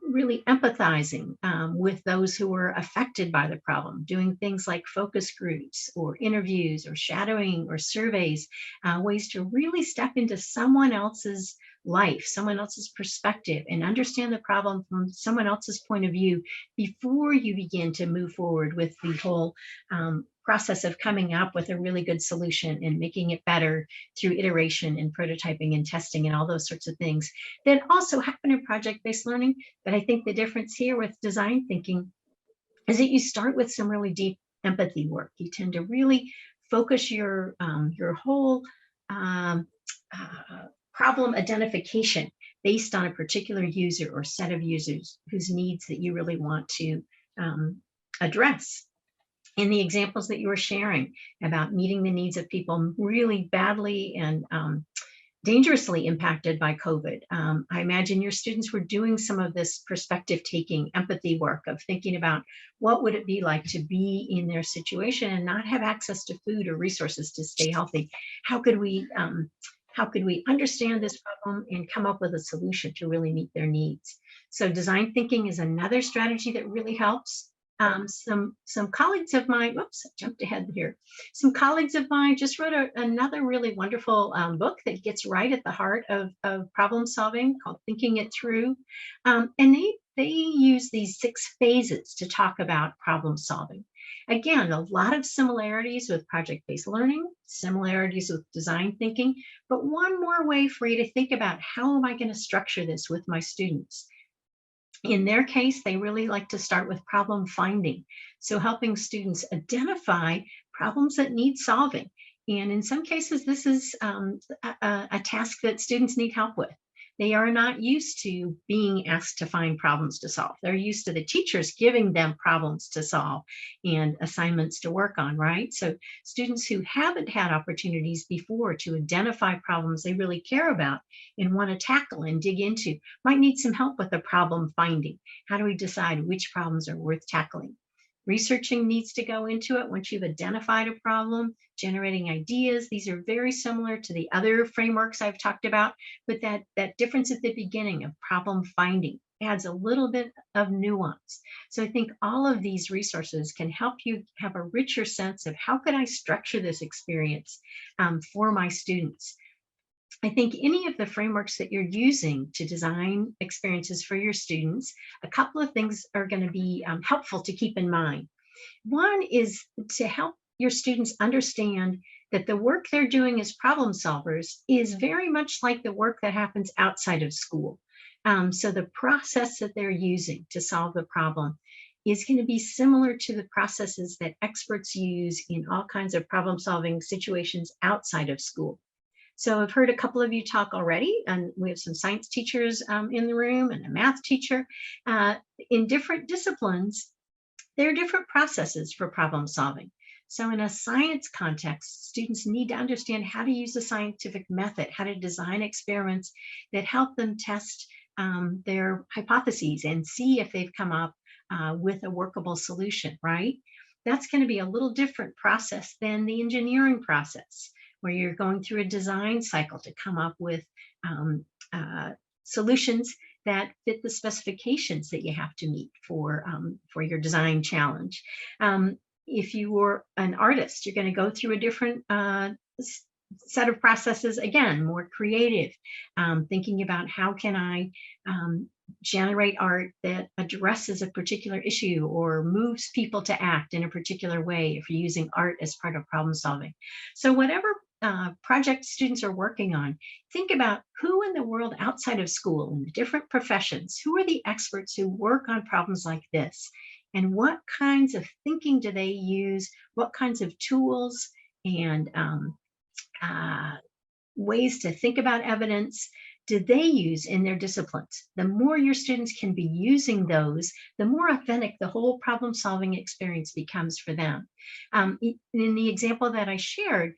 really empathizing with those who were affected by the problem, doing things like focus groups or interviews or shadowing or surveys, ways to really step into someone else's life, someone else's perspective, and understand the problem from someone else's point of view before you begin to move forward with the whole process of coming up with a really good solution and making it better through iteration and prototyping and testing and all those sorts of things that also happen in project-based learning. But I think the difference here with design thinking is that you start with some really deep empathy work. You tend to really focus your whole problem identification based on a particular user or set of users whose needs that you really want to address. In the examples that you were sharing about meeting the needs of people really badly and dangerously impacted by COVID, I imagine your students were doing some of this perspective taking, empathy work of thinking about what would it be like to be in their situation and not have access to food or resources to stay healthy. How could we understand this problem and come up with a solution to really meet their needs? So design thinking is another strategy that really helps. Some colleagues of mine, whoops, I jumped ahead here. Some colleagues of mine just wrote another really wonderful book that gets right at the heart of problem solving, called Thinking It Through. And they use these 6 phases to talk about problem solving. Again, a lot of similarities with project-based learning, similarities with design thinking, but one more way for you to think about how am I going to structure this with my students. In their case, they really like to start with problem finding. So helping students identify problems that need solving. And in some cases, this is a task that students need help with. They are not used to being asked to find problems to solve. They're used to the teachers giving them problems to solve and assignments to work on, right? So students who haven't had opportunities before to identify problems they really care about and want to tackle and dig into might need some help with the problem finding. How do we decide which problems are worth tackling? Researching needs to go into it once you've identified a problem, generating ideas. These are very similar to the other frameworks I've talked about, but that difference at the beginning of problem finding adds a little bit of nuance. So I think all of these resources can help you have a richer sense of how could I structure this experience for my students. I think any of the frameworks that you're using to design experiences for your students, a couple of things are going to be helpful to keep in mind. One is to help your students understand that the work they're doing as problem solvers is very much like the work that happens outside of school. So the process that they're using to solve the problem is going to be similar to the processes that experts use in all kinds of problem solving situations outside of school. So I've heard a couple of you talk already, and we have some science teachers in the room and a math teacher. In different disciplines, there are different processes for problem solving. So in a science context, students need to understand how to use the scientific method, how to design experiments that help them test their hypotheses and see if they've come up with a workable solution, right? That's going to be a little different process than the engineering process, where you're going through a design cycle to come up with solutions that fit the specifications that you have to meet for your design challenge. If you were an artist, you're going to go through a different set of processes, again, more creative, thinking about how can I generate art that addresses a particular issue or moves people to act in a particular way if you're using art as part of problem solving. So whatever project students are working on, think about who in the world outside of school, in the different professions, who are the experts who work on problems like this, and what kinds of thinking do they use, what kinds of tools and ways to think about evidence do they use in their disciplines. The more your students can be using those, the more authentic the whole problem solving experience becomes for them. In the example that I shared,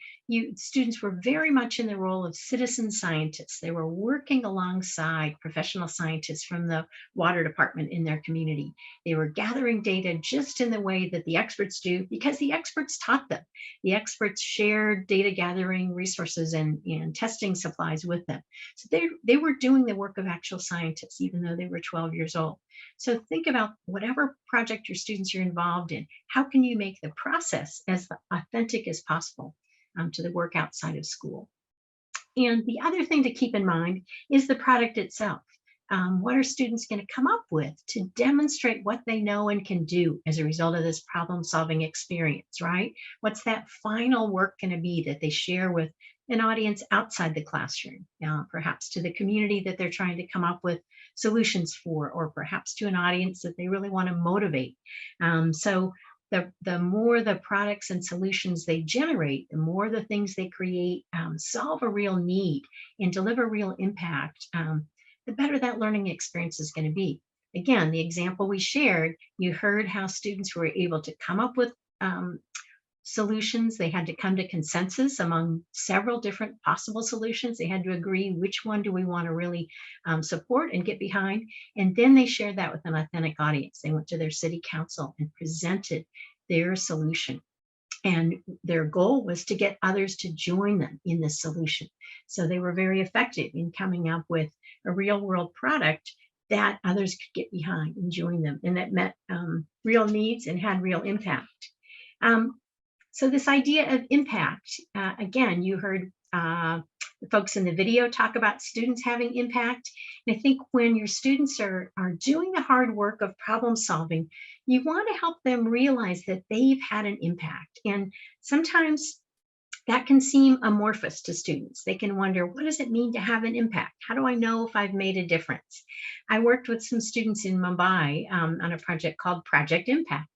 students were very much in the role of citizen scientists. They were working alongside professional scientists from the water department in their community. They were gathering data just in the way that the experts do, because the experts taught them. The experts shared data gathering resources and testing supplies with them. So they were doing the work of actual scientists, even though they were 12 years old. So think about whatever project your students are involved in, how can you make the process as authentic as possible to the work outside of school? And the other thing to keep in mind is the product itself. What are students going to come up with to demonstrate what they know and can do as a result of this problem-solving experience, right? What's that final work going to be that they share with an audience outside the classroom, perhaps to the community that they're trying to come up with solutions for, or perhaps to an audience that they really want to motivate. So the more the products and solutions they generate, the more the things they create solve a real need and deliver real impact, the better that learning experience is going to be. Again, the example we shared, you heard how students were able to come up with solutions. They had to come to consensus among several different possible solutions. They had to agree which one do we want to really support and get behind. And then they shared that with an authentic audience. They went to their city council and presented their solution. And their goal was to get others to join them in this solution. So they were very effective in coming up with a real world product that others could get behind and join them, and that met real needs and had real impact. So this idea of impact, again, you heard the folks in the video talk about students having impact. And I think when your students are doing the hard work of problem solving, you want to help them realize that they've had an impact. And sometimes that can seem amorphous to students. They can wonder, what does it mean to have an impact? How do I know if I've made a difference? I worked with some students in Mumbai on a project called Project Impact.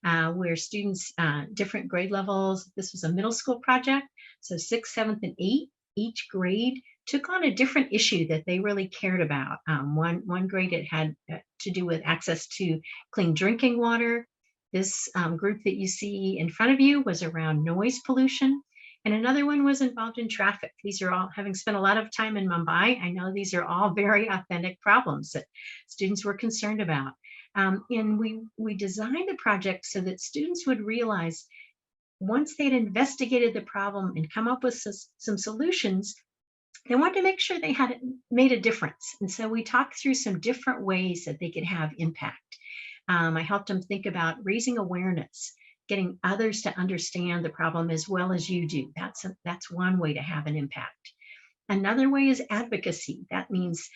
Where students, different grade levels, this was a middle school project, so 6th, 7th, and 8th, each grade took on a different issue that they really cared about. One grade, it had to do with access to clean drinking water. This group that you see in front of you was around noise pollution. And another one was involved in traffic. These are all, having spent a lot of time in Mumbai, I know these are all very authentic problems that students were concerned about. And we designed the project so that students would realize once they'd investigated the problem and come up with some solutions, they wanted to make sure they had made a difference. And so we talked through some different ways that they could have impact. I helped them think about raising awareness, getting others to understand the problem as well as you do. That's one way to have an impact. Another way is advocacy. That means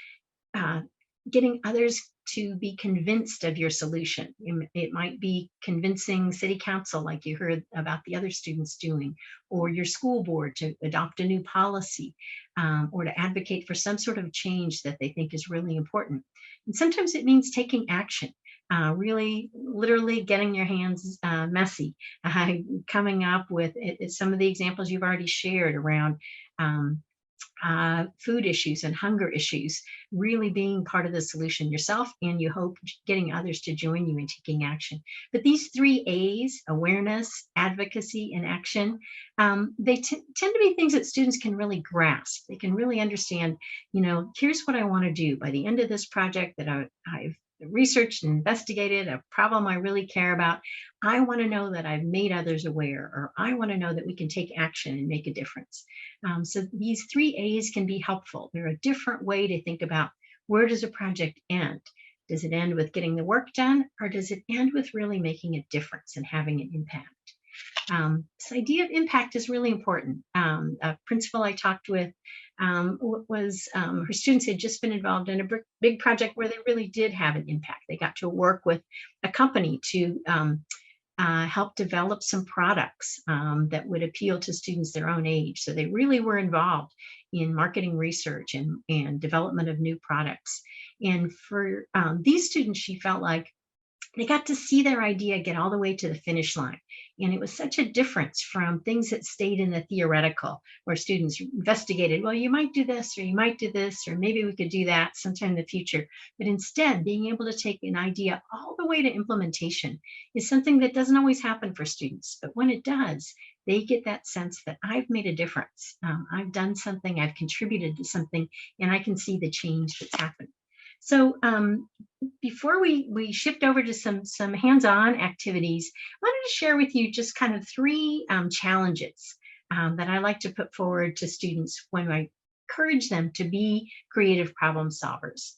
getting others to be convinced of your solution. It might be convincing city council, like you heard about the other students doing, or your school board to adopt a new policy, or to advocate for some sort of change that they think is really important. And sometimes it means taking action. Really, literally getting your hands messy, coming up with some of the examples you've already shared around food issues and hunger issues, really being part of the solution yourself, and you hope getting others to join you in taking action. But these 3 A's, awareness, advocacy, and action, they tend to be things that students can really grasp. They can really understand, here's what I want to do by the end of this project that I've researched and investigated, a problem I really care about. I want to know that I've made others aware, or I want to know that we can take action and make a difference. So these 3 A's can be helpful. They're a different way to think about, where does a project end? Does it end with getting the work done, or does it end with really making a difference and having an impact? This idea of impact is really important. A principal I talked with was her students had just been involved in a big project where they really did have an impact. They got to work with a company to help develop some products that would appeal to students their own age. So they really were involved in marketing research and development of new products. And for these students, she felt like they got to see their idea get all the way to the finish line. And it was such a difference from things that stayed in the theoretical, where students investigated, well, you might do this, or you might do this, or maybe we could do that sometime in the future. But instead, being able to take an idea all the way to implementation is something that doesn't always happen for students. But when it does, they get that sense that I've made a difference. I've done something, I've contributed to something, and I can see the change that's happened. So before we shift over to some hands-on activities, I wanted to share with you just kind of 3 challenges that I like to put forward to students when I encourage them to be creative problem solvers.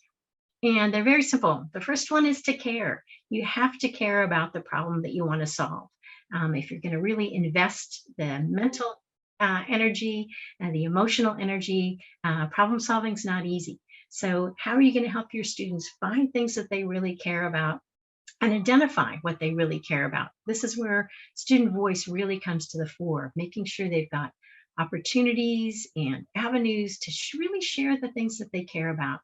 And they're very simple. The first one is to care. You have to care about the problem that you want to solve. If you're going to really invest the mental energy and the emotional energy, problem solving is not easy. So how are you going to help your students find things that they really care about and identify what they really care about? This is where student voice really comes to the fore, making sure they've got opportunities and avenues to really share the things that they care about.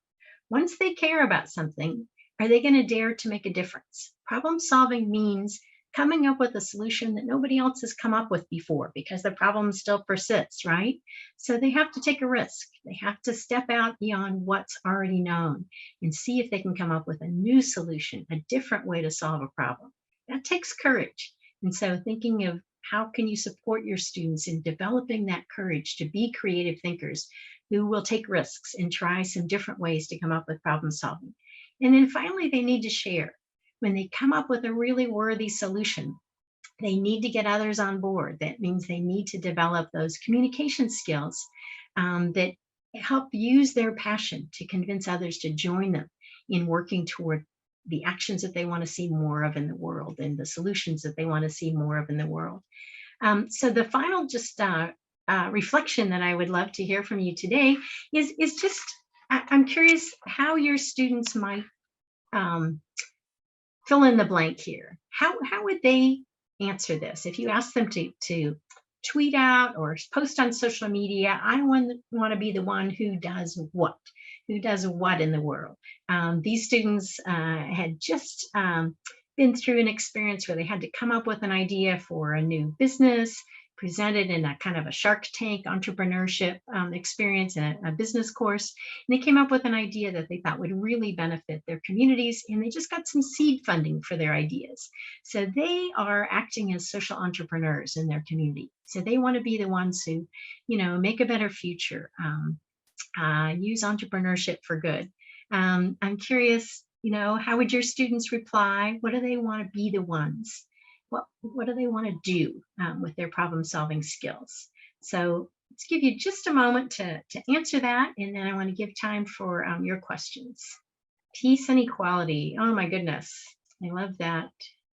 Once they care about something, are they going to dare to make a difference? Problem solving means coming up with a solution that nobody else has come up with before, because the problem still persists, right? So they have to take a risk. They have to step out beyond what's already known and see if they can come up with a new solution, a different way to solve a problem. That takes courage. And so thinking of how can you support your students in developing that courage to be creative thinkers who will take risks and try some different ways to come up with problem solving. And then finally, they need to share. When they come up with a really worthy solution, they need to get others on board. That means they need to develop those communication skills that help use their passion to convince others to join them in working toward the actions that they want to see more of in the world and the solutions that they want to see more of in the world. So the final just reflection that I would love to hear from you today is just, I'm curious how your students might fill in the blank here. How would they answer this? If you ask them to tweet out or post on social media, I want to be the one who does what in the world. These students had just been through an experience where they had to come up with an idea for a new business, presented in a kind of a Shark Tank entrepreneurship experience and a business course. And they came up with an idea that they thought would really benefit their communities, and they just got some seed funding for their ideas. So they are acting as social entrepreneurs in their community. So they want to be the ones who, make a better future, use entrepreneurship for good. I'm curious, how would your students reply? What do they want to be the ones? What do they want to do with their problem solving skills? So let's give you just a moment to answer that, and then I want to give time for your questions. Peace and equality. Oh my goodness, I love that.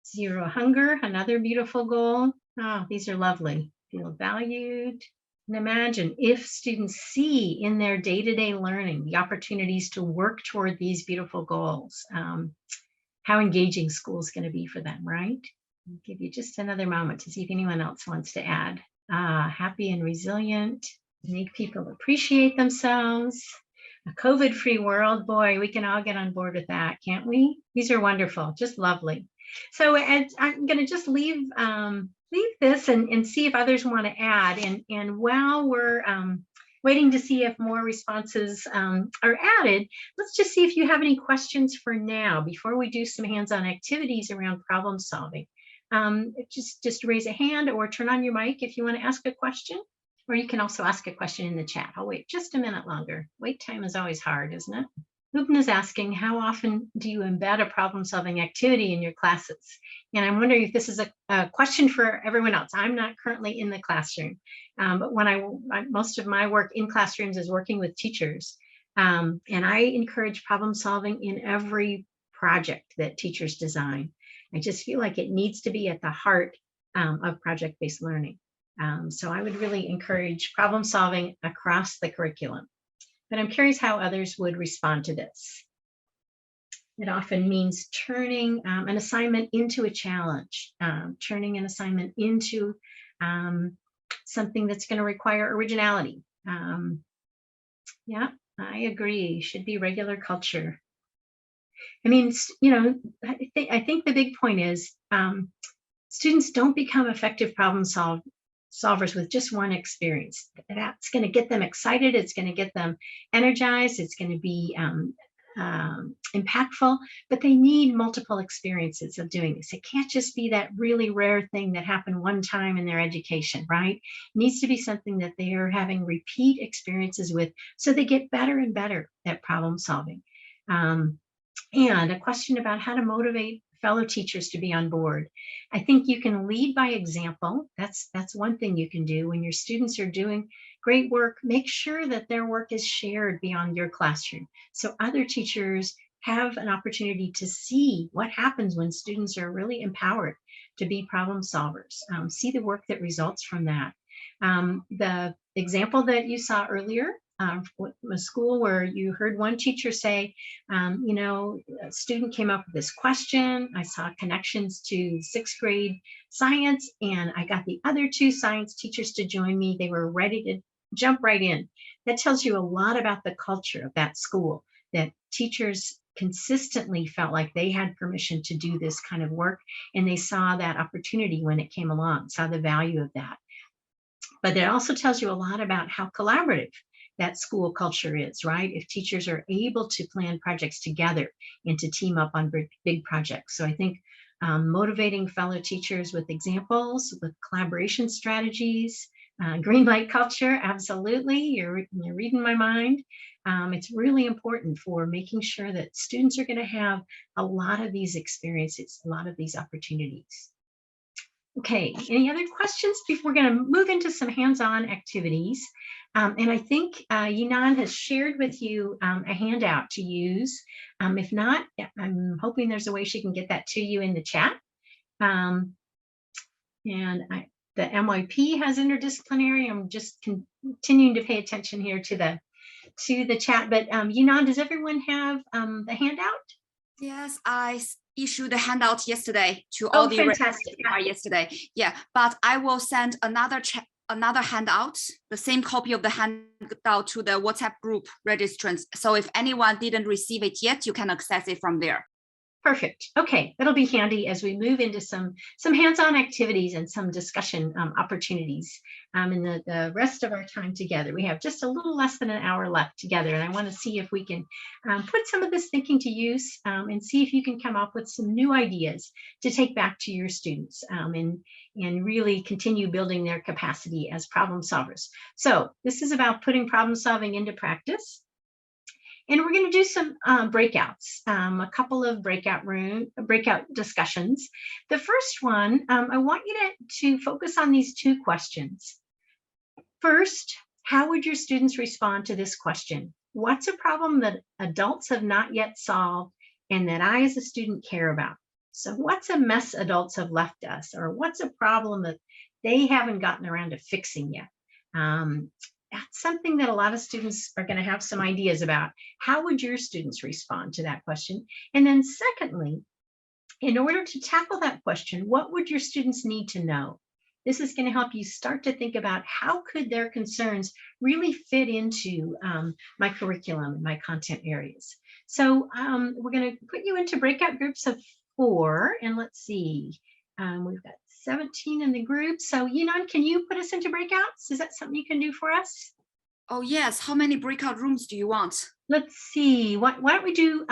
Zero hunger, another beautiful goal. Oh, these are lovely. Feel valued. And imagine if students see in their day-to-day learning the opportunities to work toward these beautiful goals, how engaging school is going to be for them, right? I'll give you just another moment to see if anyone else wants to add. Happy and resilient, make people appreciate themselves. A COVID-free world, boy, we can all get on board with that, can't we? These are wonderful, just lovely. So I'm going to just leave this and see if others want to add. And while we're waiting to see if more responses are added, let's just see if you have any questions for now before we do some hands-on activities around problem solving. Just raise a hand or turn on your mic if you want to ask a question, or you can also ask a question in the chat. I'll wait just a minute longer. Wait time is always hard, isn't it? Lupin is asking, how often do you embed a problem-solving activity in your classes? And I'm wondering if this is a question for everyone else. I'm not currently in the classroom, but when most of my work in classrooms is working with teachers, and I encourage problem-solving in every project that teachers design. I just feel like it needs to be at the heart of project-based learning. So I would really encourage problem-solving across the curriculum. But I'm curious how others would respond to this. It often means turning an assignment into a challenge, turning an assignment into something that's going to require originality. Yeah, I agree. Should be regular culture. I mean, you know, I think the big point is students don't become effective problem solvers with just one experience. That's going to get them excited. It's going to get them energized. It's going to be impactful, but they need multiple experiences of doing this. It can't just be that really rare thing that happened one time in their education, right? It needs to be something that they are having repeat experiences with, so they get better and better at problem solving. And a question about how to motivate fellow teachers to be on board. I think you can lead by example. That's one thing you can do. When your students are doing great work, make sure that their work is shared beyond your classroom, so other teachers have an opportunity to see what happens when students are really empowered to be problem solvers, see the work that results from that. The example that you saw earlier, a school where you heard one teacher say, you know, a student came up with this question. I saw connections to sixth grade science, and I got the other two science teachers to join me. They were ready to jump right in. That tells you a lot about the culture of that school, that teachers consistently felt like they had permission to do this kind of work, and they saw that opportunity when it came along, saw the value of that. But it also tells you a lot about how collaborative that school culture is, right? If teachers are able to plan projects together and to team up on big projects. So I think motivating fellow teachers with examples, with collaboration strategies, green light culture, absolutely, you're reading my mind. It's really important for making sure that students are going to have a lot of these experiences, a lot of these opportunities. Okay, any other questions before we're going to move into some hands-on activities? And I think Yinan has shared with you a handout to use. If not, I'm hoping there's a way she can get that to you in the chat. And the MYP has interdisciplinary. I'm just continuing to pay attention here to the chat. But Yinan, does everyone have the handout? Yes, I issued a handout yesterday to all the fantastic. Yesterday. Yeah, but I will send another handout, the same copy of the handout to the WhatsApp group registrants. So if anyone didn't receive it yet, you can access it from there. Perfect. Okay, that'll be handy as we move into some hands-on activities and some discussion opportunities in the rest of our time together. We have just a little less than an hour left together, and I want to see if we can put some of this thinking to use and see if you can come up with some new ideas to take back to your students and really continue building their capacity as problem solvers. So this is about putting problem solving into practice. And we're going to do some breakouts, a couple of breakout discussions. The first one, I want you to focus on these two questions. First, How would your students respond to this question? What's a problem that adults have not yet solved and that I as a student care about? So what's a mess adults have left us, or what's a problem that they haven't gotten around to fixing yet? That's something that a lot of students are going to have some ideas about. How would your students respond to that question? And then secondly, in order to tackle that question, what would your students need to know? This is going to help you start to think about how could their concerns really fit into my curriculum and my content areas. So we're going to put you into breakout groups of 4, and let's see, we've got 17 in the group. So Yinan, can you put us into breakouts? Is that something you can do for us? Oh yes, how many breakout rooms do you want? Let's see, why don't we do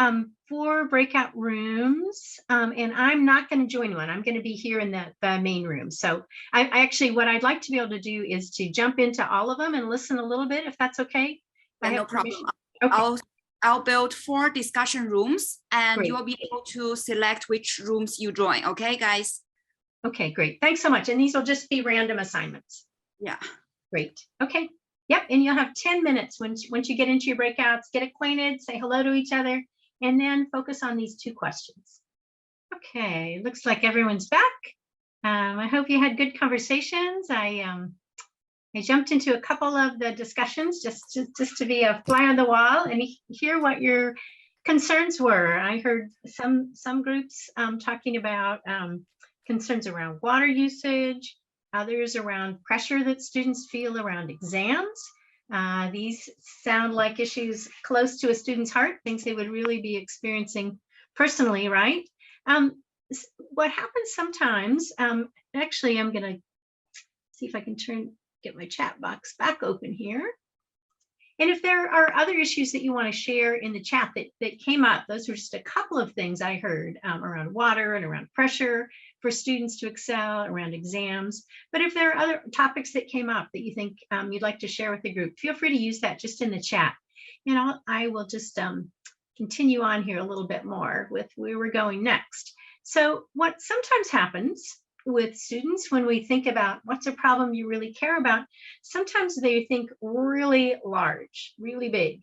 4 breakout rooms, and I'm not going to join one. I'm going to be here in the main room. So I actually, what I'd like to be able to do is to jump into all of them and listen a little bit, if that's okay. Yeah, no problem. Okay. I'll build 4 discussion rooms, and Great. you will be able to select which rooms you join. Okay, guys? Okay, great. Thanks so much. And these will just be random assignments. Yeah. Great. Okay. Yep. And you'll have 10 minutes once you get into your breakouts, get acquainted, say hello to each other, and then focus on these 2 questions. Okay. Looks like everyone's back. I hope you had good conversations. I jumped into a couple of the discussions just to be a fly on the wall and hear what your concerns were. I heard some groups talking about concerns around water usage, others around pressure that students feel around exams. These sound like issues close to a student's heart, things they would really be experiencing personally, right? What happens sometimes, actually, I'm going to see if I can get my chat box back open here. And if there are other issues that you want to share in the chat that came up, those were just a couple of things I heard around water and around pressure for students to excel, around exams. But if there are other topics that came up that you think you'd like to share with the group, feel free to use that just in the chat. And I will just continue on here a little bit more with where we're going next. So what sometimes happens with students when we think about what's a problem you really care about, sometimes they think really large, really big.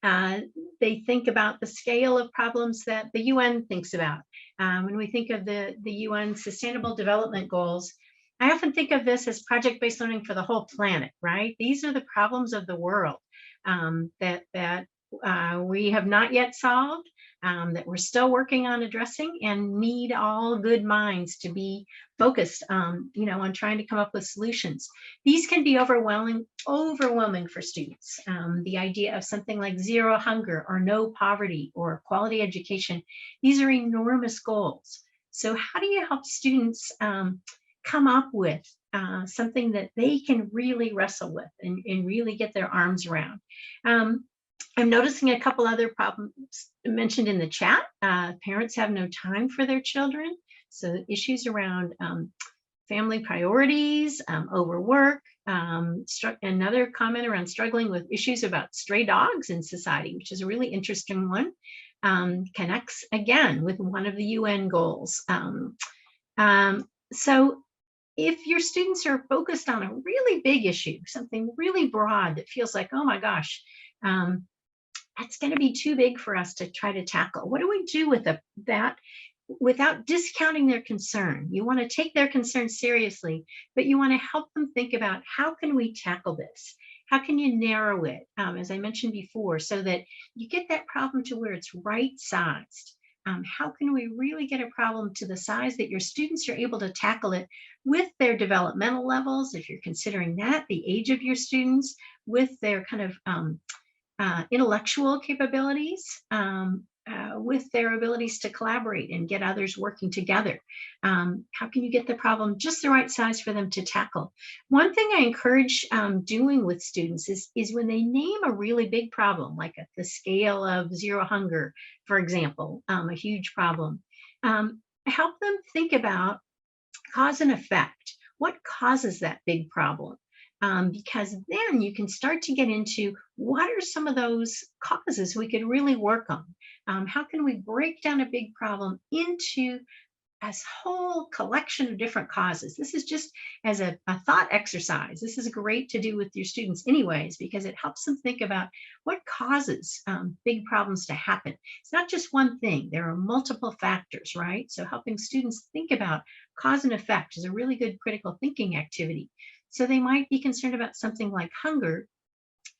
They think about the scale of problems that the UN thinks about. When we think of the UN Sustainable Development Goals, I often think of this as project-based learning for the whole planet, right? These are the problems of the world that we have not yet solved, that we're still working on addressing, and need all good minds to be focused on trying to come up with solutions. These can be overwhelming for students. The idea of something like zero hunger or no poverty or quality education, these are enormous goals. So how do you help students come up with something that they can really wrestle with and really get their arms around? I'm noticing a couple other problems mentioned in the chat. Parents have no time for their children. So issues around family priorities, overwork, another comment around struggling with issues about stray dogs in society, which is a really interesting one. Connects again with one of the UN goals. So if your students are focused on a really big issue, something really broad that feels like, oh my gosh, that's going to be too big for us to try to tackle. What do we do with that without discounting their concern? You want to take their concern seriously, but you want to help them think about how can we tackle this? How can you narrow it, as I mentioned before, so that you get that problem to where it's right-sized? How can we really get a problem to the size that your students are able to tackle it with their developmental levels, if you're considering that, the age of your students, with their kind of intellectual capabilities, with their abilities to collaborate and get others working together. How can you get the problem just the right size for them to tackle? One thing I encourage doing with students is when they name a really big problem, like at the scale of zero hunger, for example, a huge problem, help them think about cause and effect. What causes that big problem? Because then you can start to get into what are some of those causes we could really work on? How can we break down a big problem into a whole collection of different causes. This is just as a thought exercise. This is great to do with your students anyways, because it helps them think about what causes big problems to happen. It's not just one thing. There are multiple factors, right? So helping students think about cause and effect is a really good critical thinking activity. So they might be concerned about something like hunger,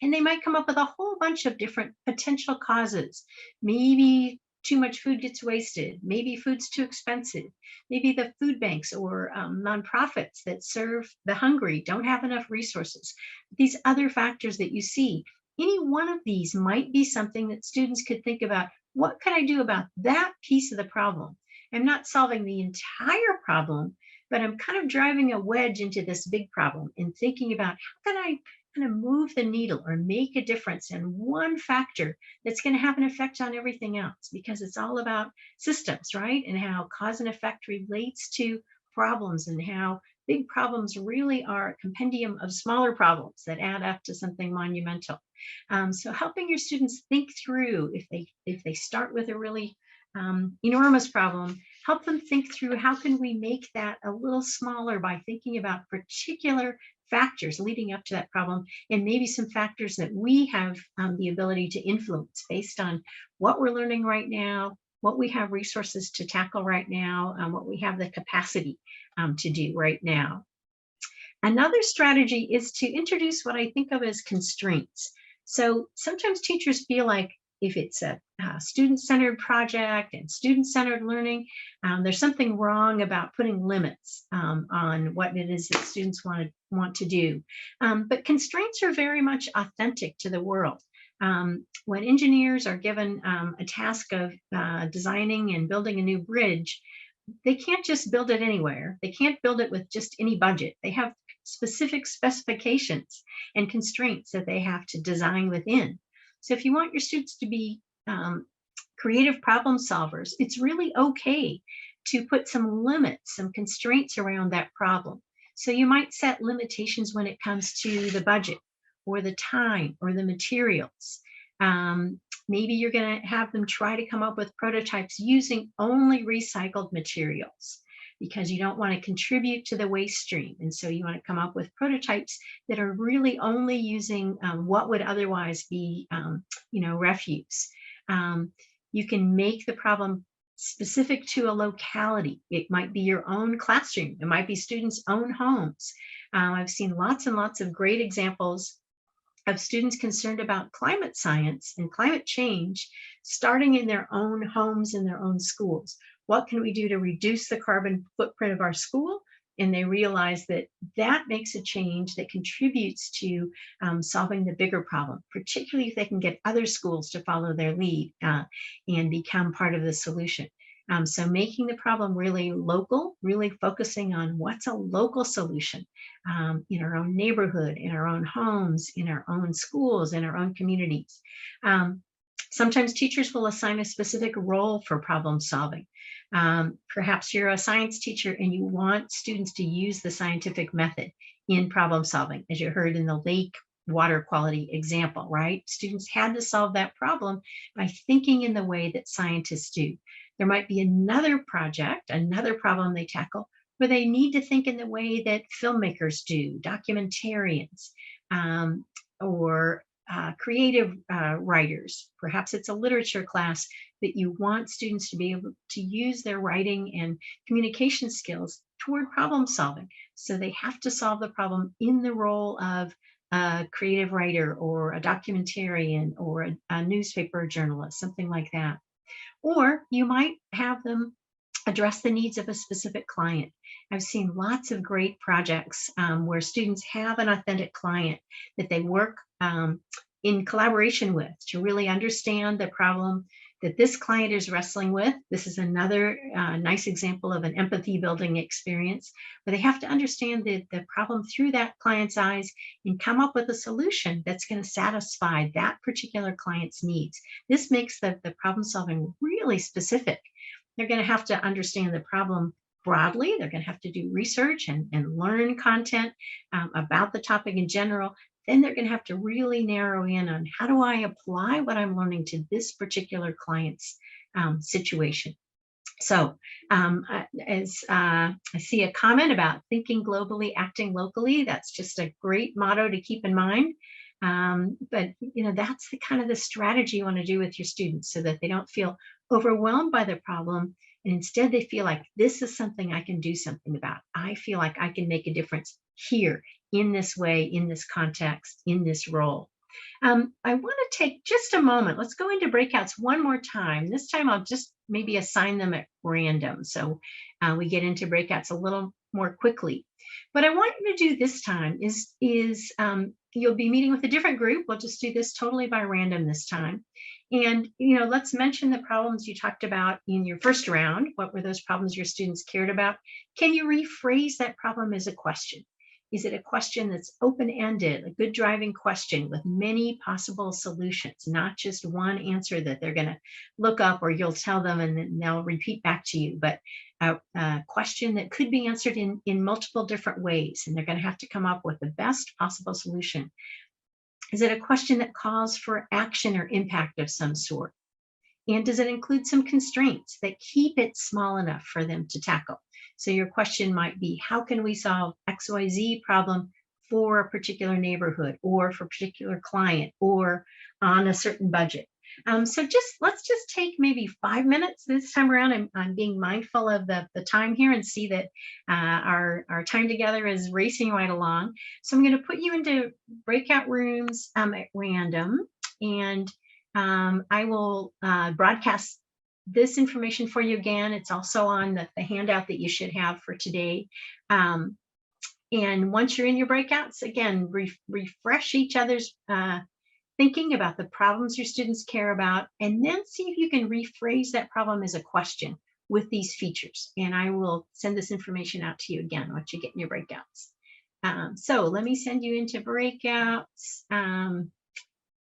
and they might come up with a whole bunch of different potential causes. Maybe too much food gets wasted. Maybe food's too expensive. Maybe the food banks or nonprofits that serve the hungry don't have enough resources. These other factors that you see, any one of these might be something that students could think about. What can I do about that piece of the problem? I'm not solving the entire problem, but I'm kind of driving a wedge into this big problem and thinking about how can I kind of move the needle or make a difference in one factor that's going to have an effect on everything else, because it's all about systems, right? And how cause and effect relates to problems, and how big problems really are a compendium of smaller problems that add up to something monumental. So helping your students think through, if they start with a really enormous problem, help them think through how can we make that a little smaller by thinking about particular factors leading up to that problem, and maybe some factors that we have the ability to influence based on what we're learning right now, what we have resources to tackle right now, what we have the capacity to do right now. Another strategy is to introduce what I think of as constraints. So sometimes teachers feel like if it's a student-centered project and student-centered learning, there's something wrong about putting limits on what it is that students want to do. But constraints are very much authentic to the world. When engineers are given a task of designing and building a new bridge, they can't just build it anywhere. They can't build it with just any budget. They have specific specifications and constraints that they have to design within. So if you want your students to be creative problem solvers, it's really okay to put some limits, some constraints around that problem. So you might set limitations when it comes to the budget or the time or the materials. Maybe you're going to have them try to come up with prototypes using only recycled materials, because you don't want to contribute to the waste stream. And so you want to come up with prototypes that are really only using what would otherwise be, refuse. You can make the problem specific to a locality. It might be your own classroom. It might be students' own homes. I've seen lots and lots of great examples of students concerned about climate science and climate change, starting in their own homes and their own schools. What can we do to reduce the carbon footprint of our school? And they realize that that makes a change that contributes to solving the bigger problem, particularly if they can get other schools to follow their lead and become part of the solution. So making the problem really local, really focusing on what's a local solution in our own neighborhood, in our own homes, in our own schools, in our own communities. Sometimes teachers will assign a specific role for problem solving. Perhaps you're a science teacher and you want students to use the scientific method in problem solving, as you heard in the lake water quality example, right? Students had to solve that problem by thinking in the way that scientists do. There might be another project, another problem they tackle, where they need to think in the way that filmmakers do, documentarians, or creative writers. Perhaps it's a literature class that you want students to be able to use their writing and communication skills toward problem solving. So they have to solve the problem in the role of a creative writer or a documentarian or a newspaper journalist, something like that. Or you might have them address the needs of a specific client. I've seen lots of great projects where students have an authentic client that they work in collaboration with to really understand the problem that this client is wrestling with. This is another nice example of an empathy building experience where they have to understand the problem through that client's eyes and come up with a solution that's going to satisfy that particular client's needs. This makes the problem solving really specific. They're going to have to understand the problem broadly. They're going to have to do research and learn content about the topic in general. Then they're going to have to really narrow in on how do I apply what I'm learning to this particular client's situation. So as I see a comment about thinking globally, acting locally, that's just a great motto to keep in mind. But that's the kind of the strategy you want to do with your students so that they don't feel overwhelmed by the problem. And instead they feel like this is something I can do something about. I feel like I can make a difference here in this way, in this context, in this role. I want to take just a moment. Let's go into breakouts one more time. This time I'll just maybe assign them at random. So we get into breakouts a little more quickly. What I want you to do this time is you'll be meeting with a different group. We'll just do this totally by random this time. And, let's mention the problems you talked about in your first round. What were those problems your students cared about? Can you rephrase that problem as a question? Is it a question that's open-ended, a good driving question with many possible solutions, not just one answer that they're going to look up or you'll tell them and then they'll repeat back to you, but a question that could be answered in multiple different ways, and they're going to have to come up with the best possible solution. Is it a question that calls for action or impact of some sort? And does it include some constraints that keep it small enough for them to tackle? So your question might be, how can we solve XYZ problem for a particular neighborhood or for a particular client or on a certain budget? So let's just take maybe 5 minutes this time around. I'm being mindful of the time here and see that our time together is racing right along. So I'm going to put you into breakout rooms at random, and I will broadcast this information for you again. It's also on the handout that you should have for today. And once you're in your breakouts, again, refresh each other's thinking about the problems your students care about, and then see if you can rephrase that problem as a question with these features. And I will send this information out to you again once you get in your breakouts. So let me send you into breakouts.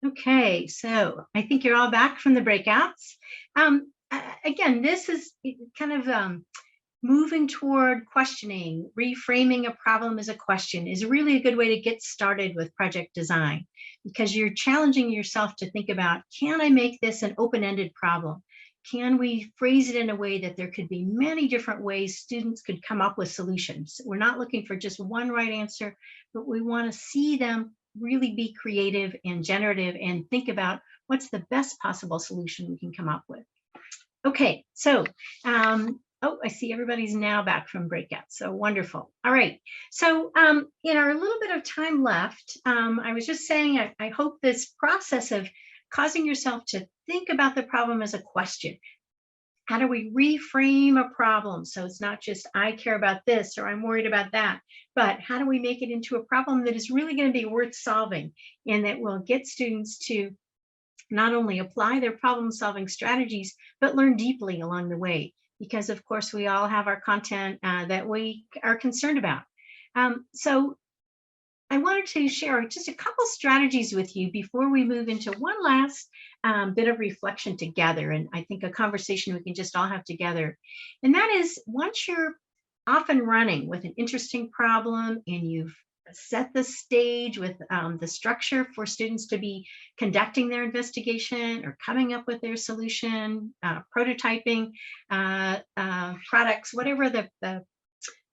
Okay, so I think you're all back from the breakouts. Again, this is kind of moving toward questioning, reframing a problem as a question is really a good way to get started with project design, because you're challenging yourself to think about, can I make this an open-ended problem? Can we phrase it in a way that there could be many different ways students could come up with solutions? We're not looking for just one right answer, but we want to see them really be creative and generative and think about what's the best possible solution we can come up with. Okay, so, oh, I see everybody's now back from breakout. So wonderful. All right. So in our little bit of time left, I was just saying, I hope this process of causing yourself to think about the problem as a question. How do we reframe a problem? So it's not just I care about this or I'm worried about that, but how do we make it into a problem that is really going to be worth solving and that will get students to not only apply their problem-solving strategies, but learn deeply along the way. Because of course we all have our content that we are concerned about. So I wanted to share just a couple strategies with you before we move into one last bit of reflection together. And I think a conversation we can just all have together. And that is, once you're off and running with an interesting problem and you've set the stage with the structure for students to be conducting their investigation or coming up with their solution, prototyping products, whatever the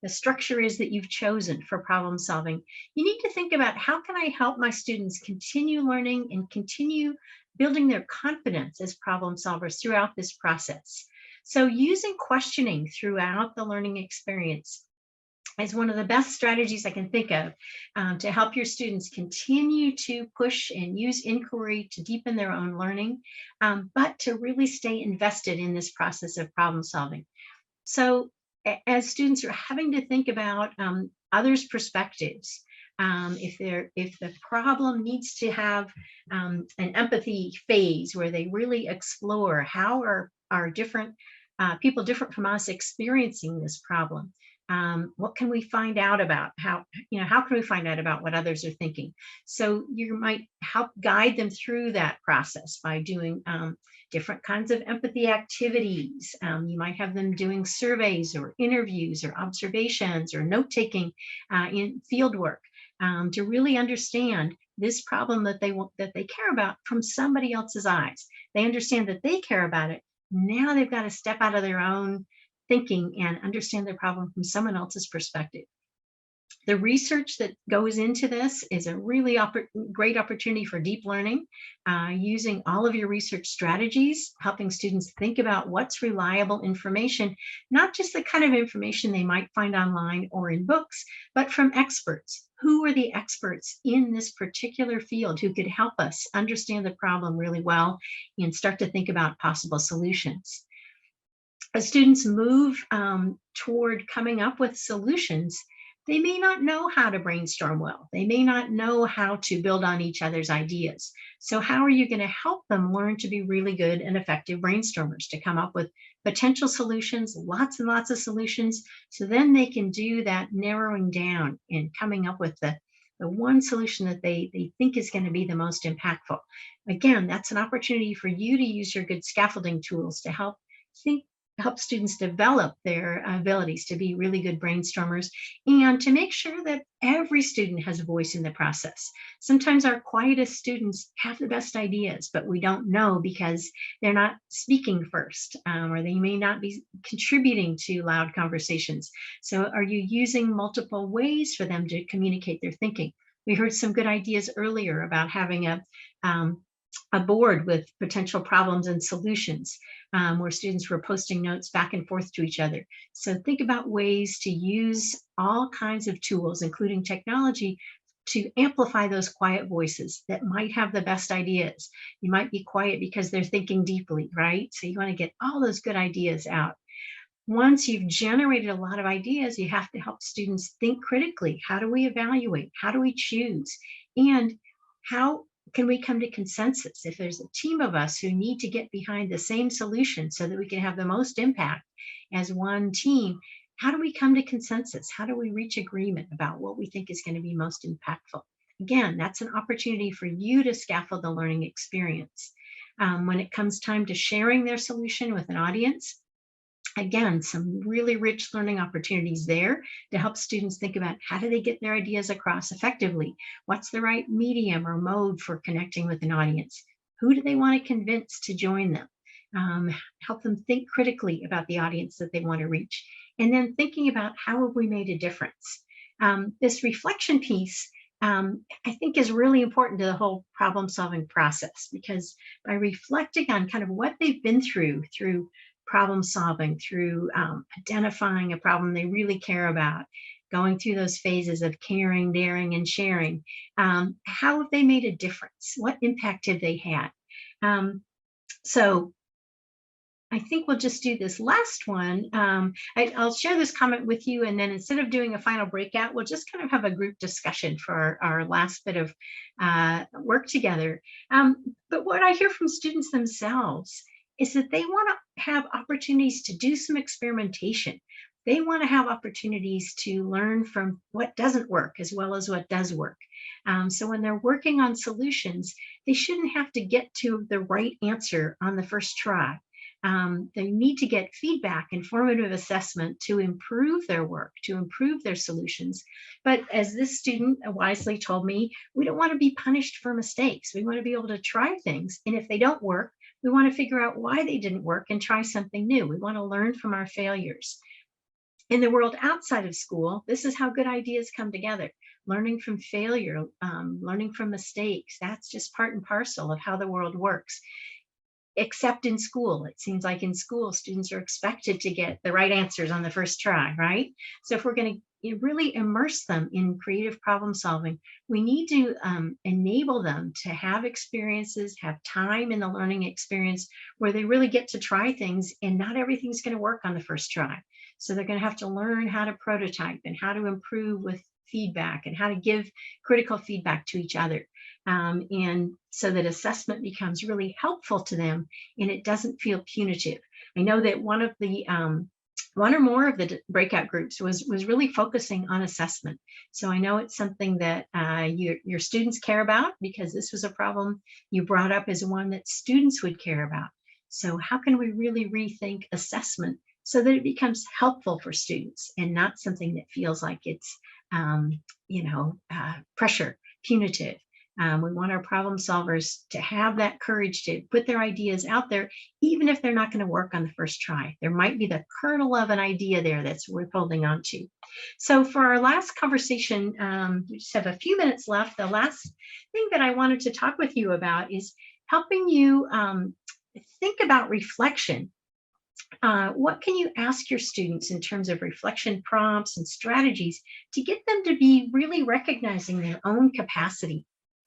structure is that you've chosen for problem solving, you need to think about, how can I help my students continue learning and continue building their confidence as problem solvers throughout this process? So using questioning throughout the learning experience is one of the best strategies I can think of to help your students continue to push and use inquiry to deepen their own learning, but to really stay invested in this process of problem solving. So as students are having to think about others' perspectives, if the problem needs to have an empathy phase where they really explore how are different people different from us experiencing this problem. What can we find out about how can we find out about what others are thinking? So you might help guide them through that process by doing different kinds of empathy activities. You might have them doing surveys or interviews or observations or note-taking in field work to really understand this problem that they care about from somebody else's eyes. They understand that they care about it, Now they've got to step out of their own thinking and understand their problem from someone else's perspective. The research that goes into this is a really great opportunity for deep learning, using all of your research strategies, helping students think about what's reliable information, not just the kind of information they might find online or in books, but from experts. Who are the experts in this particular field who could help us understand the problem really well and start to think about possible solutions? As students move toward coming up with solutions, they may not know how to brainstorm well. They may not know how to build on each other's ideas. So how are you going to help them learn to be really good and effective brainstormers, to come up with potential solutions, lots and lots of solutions, so then they can do that narrowing down and coming up with the one solution that they think is going to be the most impactful. Again, that's an opportunity for you to use your good scaffolding tools to help students develop their abilities to be really good brainstormers, and to make sure that every student has a voice in the process. Sometimes our quietest students have the best ideas, but we don't know because they're not speaking first, or they may not be contributing to loud conversations. So are you using multiple ways for them to communicate their thinking? We heard some good ideas earlier about having a board with potential problems and solutions, where students were posting notes back and forth to each other. So think about ways to use all kinds of tools, including technology, to amplify those quiet voices that might have the best ideas. You might be quiet because they're thinking deeply, right? So you want to get all those good ideas out. Once you've generated a lot of ideas, you have to help students think critically. How do we evaluate? How do we choose? And how can we come to consensus? If there's a team of us who need to get behind the same solution so that we can have the most impact as one team, how do we come to consensus? How do we reach agreement about what we think is going to be most impactful? Again, that's an opportunity for you to scaffold the learning experience. When it comes time to sharing their solution with an audience, again, some really rich learning opportunities there to help students think about how do they get their ideas across effectively? What's the right medium or mode for connecting with an audience? Who do they want to convince to join them? Help them think critically about the audience that they want to reach. And then thinking about how have we made a difference? This reflection piece, I think, is really important to the whole problem-solving process, because by reflecting on kind of what they've been through problem solving, through identifying a problem they really care about, going through those phases of caring, daring, and sharing. How have they made a difference? What impact have they had? So I think we'll just do this last one. I'll share this comment with you, and then instead of doing a final breakout, we'll just kind of have a group discussion for our last bit of work together. But what I hear from students themselves is that they want to have opportunities to do some experimentation. They want to have opportunities to learn from what doesn't work as well as what does work. So when they're working on solutions, they shouldn't have to get to the right answer on the first try. They need to get feedback and formative assessment to improve their work, to improve their solutions. But as this student wisely told me, we don't want to be punished for mistakes. We want to be able to try things. And if they don't work, we want to figure out why they didn't work and try something new. We want to learn from our failures. In the world outside of school, this is how good ideas come together. Learning from failure, learning from mistakes, that's just part and parcel of how the world works. Except in school, it seems like in school, students are expected to get the right answers on the first try, right? So if we're going to really immerse them in creative problem solving, we need to enable them to have experiences, have time in the learning experience where they really get to try things, and not everything's going to work on the first try. So they're going to have to learn how to prototype and how to improve with feedback and how to give critical feedback to each other. And so that assessment becomes really helpful to them and it doesn't feel punitive. I know that one or more of the breakout groups was really focusing on assessment. So I know it's something that your students care about, because this was a problem you brought up as one that students would care about. So how can we really rethink assessment so that it becomes helpful for students and not something that feels like it's pressure, punitive. We want our problem solvers to have that courage to put their ideas out there, even if they're not going to work on the first try. There might be the kernel of an idea there that's worth holding on to. So for our last conversation, we just have a few minutes left. The last thing that I wanted to talk with you about is helping you think about reflection. What can you ask your students in terms of reflection prompts and strategies to get them to be really recognizing their own capacity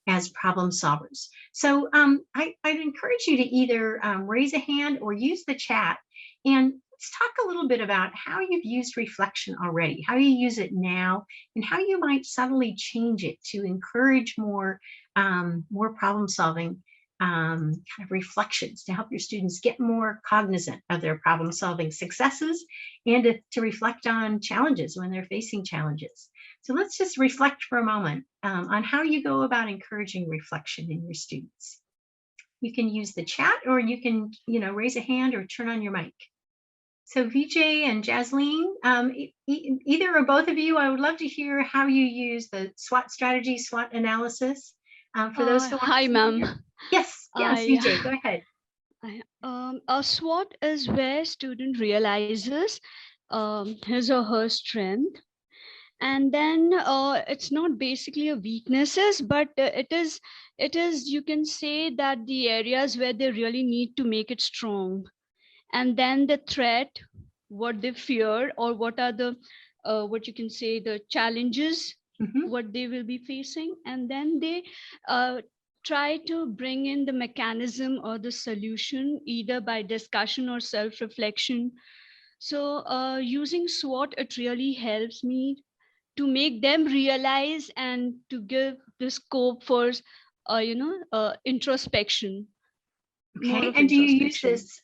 as problem solvers? So I'd encourage you to either raise a hand or use the chat, and let's talk a little bit about how you've used reflection already, how you use it now, and how you might subtly change it to encourage more problem solving kind of reflections, to help your students get more cognizant of their problem solving successes and to reflect on challenges when they're facing challenges. So let's just reflect for a moment on how you go about encouraging reflection in your students. You can use the chat, or you can, raise a hand or turn on your mic. So Vijay and Jasleen, either or both of you, I would love to hear how you use the SWOT strategy, SWOT analysis. For those who Hi, ma'am. Yes, Vijay, go ahead. A SWOT is where student realizes his or her strength, and then it's not basically a weaknesses, but it is you can say that the areas where they really need to make it strong, and then the threat, what they fear, or what are the what you can say the challenges, what they will be facing, and then they try to bring in the mechanism or the solution either by discussion or self-reflection. So using SWOT, it really helps me to make them realize and to give the scope for introspection. Okay, and do you use this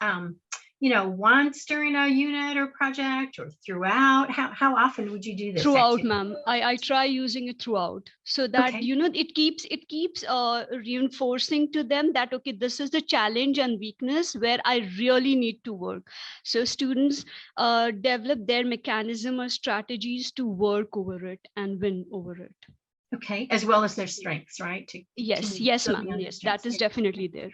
once during a unit or project, or throughout? How often would you do this? Throughout, ma'am. I try using it throughout, so that it keeps reinforcing to them that okay, this is the challenge and weakness where I really need to work. So students develop their mechanism or strategies to work over it and win over it. Okay, as well as their strengths, right? Yes, ma'am. Yes, that is definitely there.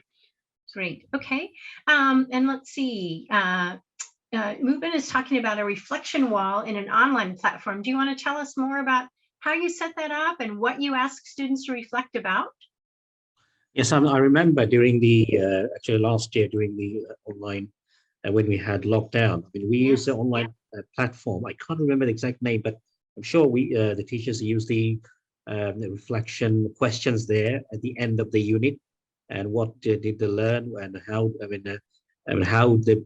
Great. Okay. And let's see. Movement is talking about a reflection wall in an online platform. Do you want to tell us more about how you set that up and what you ask students to reflect about? Yes, I remember during the actually last year during the online when we had lockdown. I mean, we used the online platform. I can't remember the exact name, but I'm sure we the teachers used the reflection questions there at the end of the unit. And what did they learn, and how? How they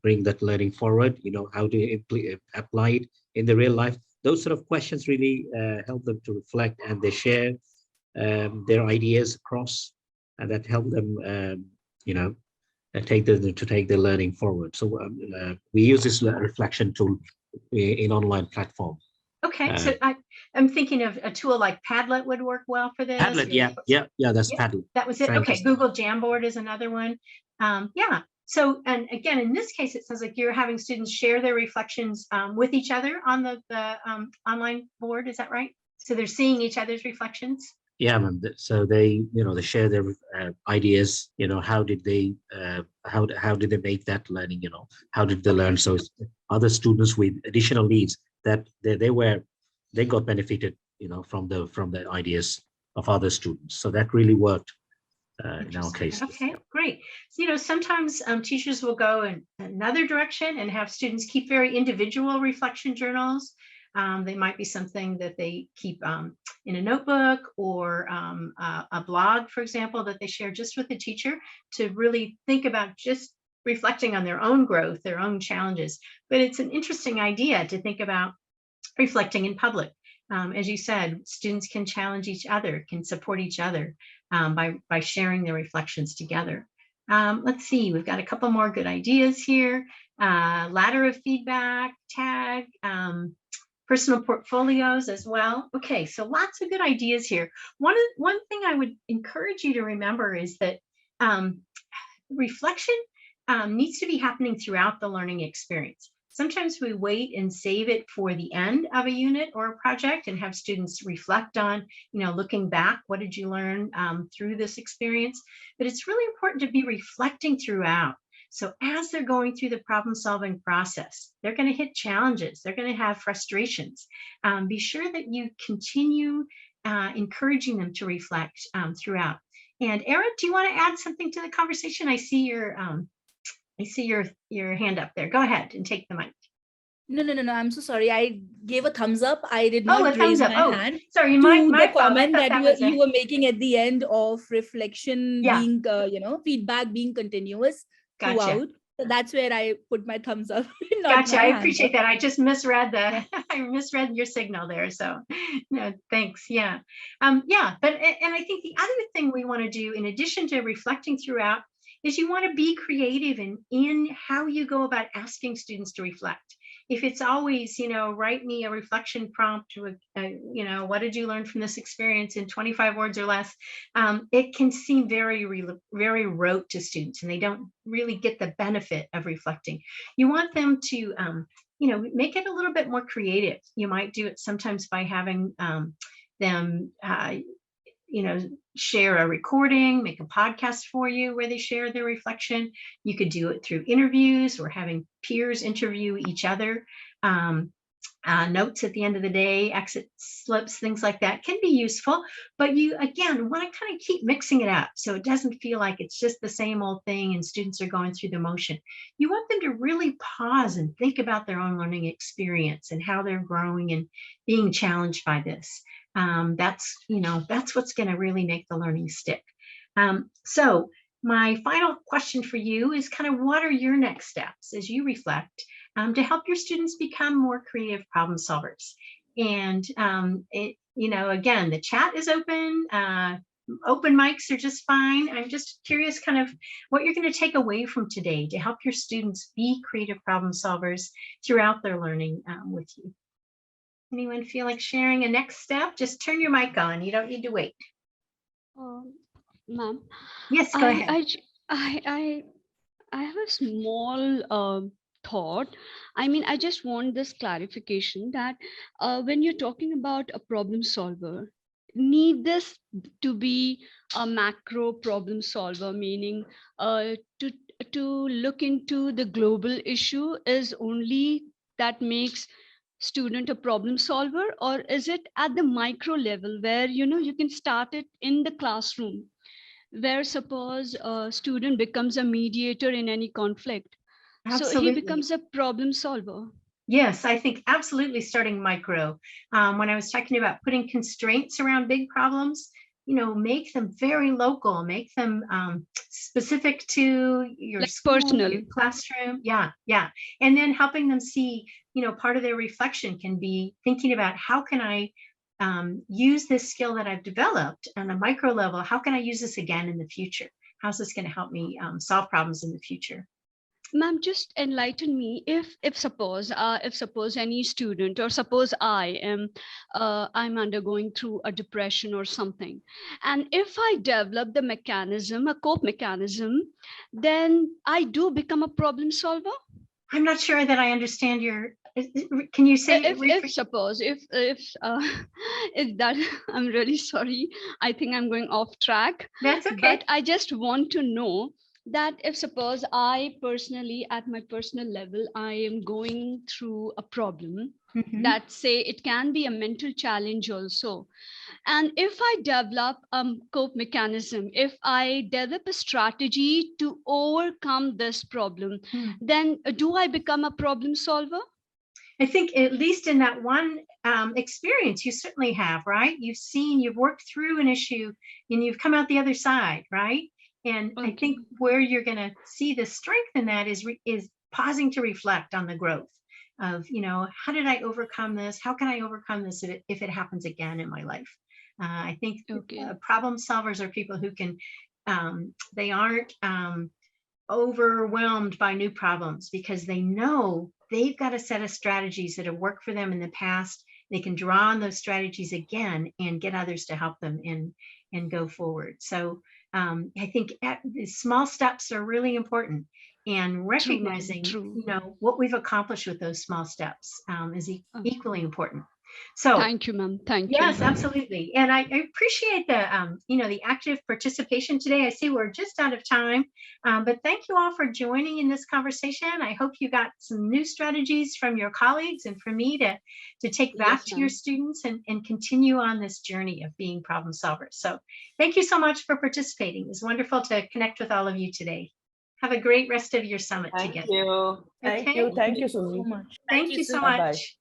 bring that learning forward? How do you apply it in the real life? Those sort of questions really help them to reflect, and they share their ideas across, and that help them, take the learning forward. So we use this reflection tool in online platform. Okay, so I'm thinking of a tool like Padlet would work well for this. Padlet, yeah, that's Padlet. That was it. Okay, Google Jamboard is another one. Yeah. So, and again, in this case, it sounds like you're having students share their reflections with each other on the online board. Is that right? So they're seeing each other's reflections. Yeah, ma'am. So they, they share their ideas. How did they make that learning? How did they learn? So other students with additional needs, that they got benefited, from the ideas of other students. So that really worked in our case. Okay, great. So, sometimes teachers will go in another direction and have students keep very individual reflection journals. They might be something that they keep in a notebook, or a blog, for example, that they share just with the teacher to really think about just reflecting on their own growth, their own challenges. But it's an interesting idea to think about reflecting in public. As you said, students can challenge each other, can support each other by sharing their reflections together. Let's see, we've got a couple more good ideas here. Ladder of feedback, tag, personal portfolios as well. Okay, so lots of good ideas here. One thing I would encourage you to remember is that reflection needs to be happening throughout the learning experience. Sometimes we wait and save it for the end of a unit or a project and have students reflect on, looking back, what did you learn through this experience? But it's really important to be reflecting throughout. So as they're going through the problem solving process, they're going to hit challenges. They're going to have frustrations. Be sure that you continue encouraging them to reflect throughout. And Erin, do you want to add something to the conversation? I see your hand up there. Go ahead and take the mic. No. I'm so sorry. I gave a thumbs up. I did not raise my hand. Sorry, to my the comment that you were making at the end of reflection being, feedback being continuous throughout. So that's where I put my thumbs up. Gotcha. I appreciate that. I just misread I misread your signal there. So no, thanks. Yeah. And I think the other thing we want to do, in addition to reflecting throughout, is you want to be creative in how you go about asking students to reflect. If it's always, write me a reflection prompt with, what did you learn from this experience in 25 words or less? It can seem very rote to students, and they don't really get the benefit of reflecting. You want them to, make it a little bit more creative. You might do it sometimes by having them, share a recording, make a podcast for you where they share their reflection. You could do it through interviews or having peers interview each other. Notes at the end of the day, exit slips, things like that can be useful, but you, again, want to kind of keep mixing it up so it doesn't feel like it's just the same old thing and students are going through the motion. You want them to really pause and think about their own learning experience and how they're growing and being challenged by this. That's what's going to really make the learning stick. So my final question for you is kind of, what are your next steps as you reflect to help your students become more creative problem solvers? And again, the chat is open. Open mics are just fine. I'm just curious kind of what you're going to take away from today to help your students be creative problem solvers throughout their learning with you. Anyone feel like sharing a next step? Just turn your mic on. You don't need to wait. Ma'am. Yes, go ahead. I have a small thought. I mean, I just want this clarification that when you're talking about a problem solver, need this to be a macro problem solver, meaning to look into the global issue is only that makes student a problem solver, or is it at the micro level where you can start it in the classroom, where suppose a student becomes a mediator in any conflict? Absolutely. So he becomes a problem solver. Yes, I think absolutely starting micro. When I was talking about putting constraints around big problems, make them very local, make them specific to your Like school, personal. your classroom. Yeah. And then helping them see, part of their reflection can be thinking about how can I use this skill that I've developed on a micro level? How can I use this again in the future? How's this going to help me solve problems in the future? Ma'am, just enlighten me. If suppose any student, or suppose I'm undergoing through a depression or something, and if I develop the mechanism, a cope mechanism, then I do become a problem solver. I'm not sure that I understand your. Can you say? If suppose if that, I'm really sorry. I think I'm going off track. That's okay. But I just want to know that if suppose I personally, at my personal level, I am going through a problem, that say it can be a mental challenge also. And if I develop a cope mechanism, if I develop a strategy to overcome this problem, then do I become a problem solver? I think at least in that one experience, you certainly have, right? You've worked through an issue and you've come out the other side, right? And I think where you're going to see the strength in that is pausing to reflect on the growth of, how did I overcome this? How can I overcome this if it happens again in my life? I think problem solvers are people who can, they aren't overwhelmed by new problems because they know they've got a set of strategies that have worked for them in the past. They can draw on those strategies again and get others to help them. and go forward. So I think the small steps are really important, and recognizing, true. you know, what we've accomplished with those small steps is equally important. So Thank you, ma'am. Thank you. yes, absolutely. And I appreciate the, you know, the active participation today. I see we're just out of time, but thank you all for joining in this conversation. I hope you got some new strategies from your colleagues and from me to take back Yes, to your ma'am. students and continue on this journey of being problem solvers. So thank you so much for participating. It was wonderful to connect with all of you today. Have a great rest of your summit Thank together. you. Thank Okay. you. Thank you, So Suzie. much. Thank you so Bye-bye. much.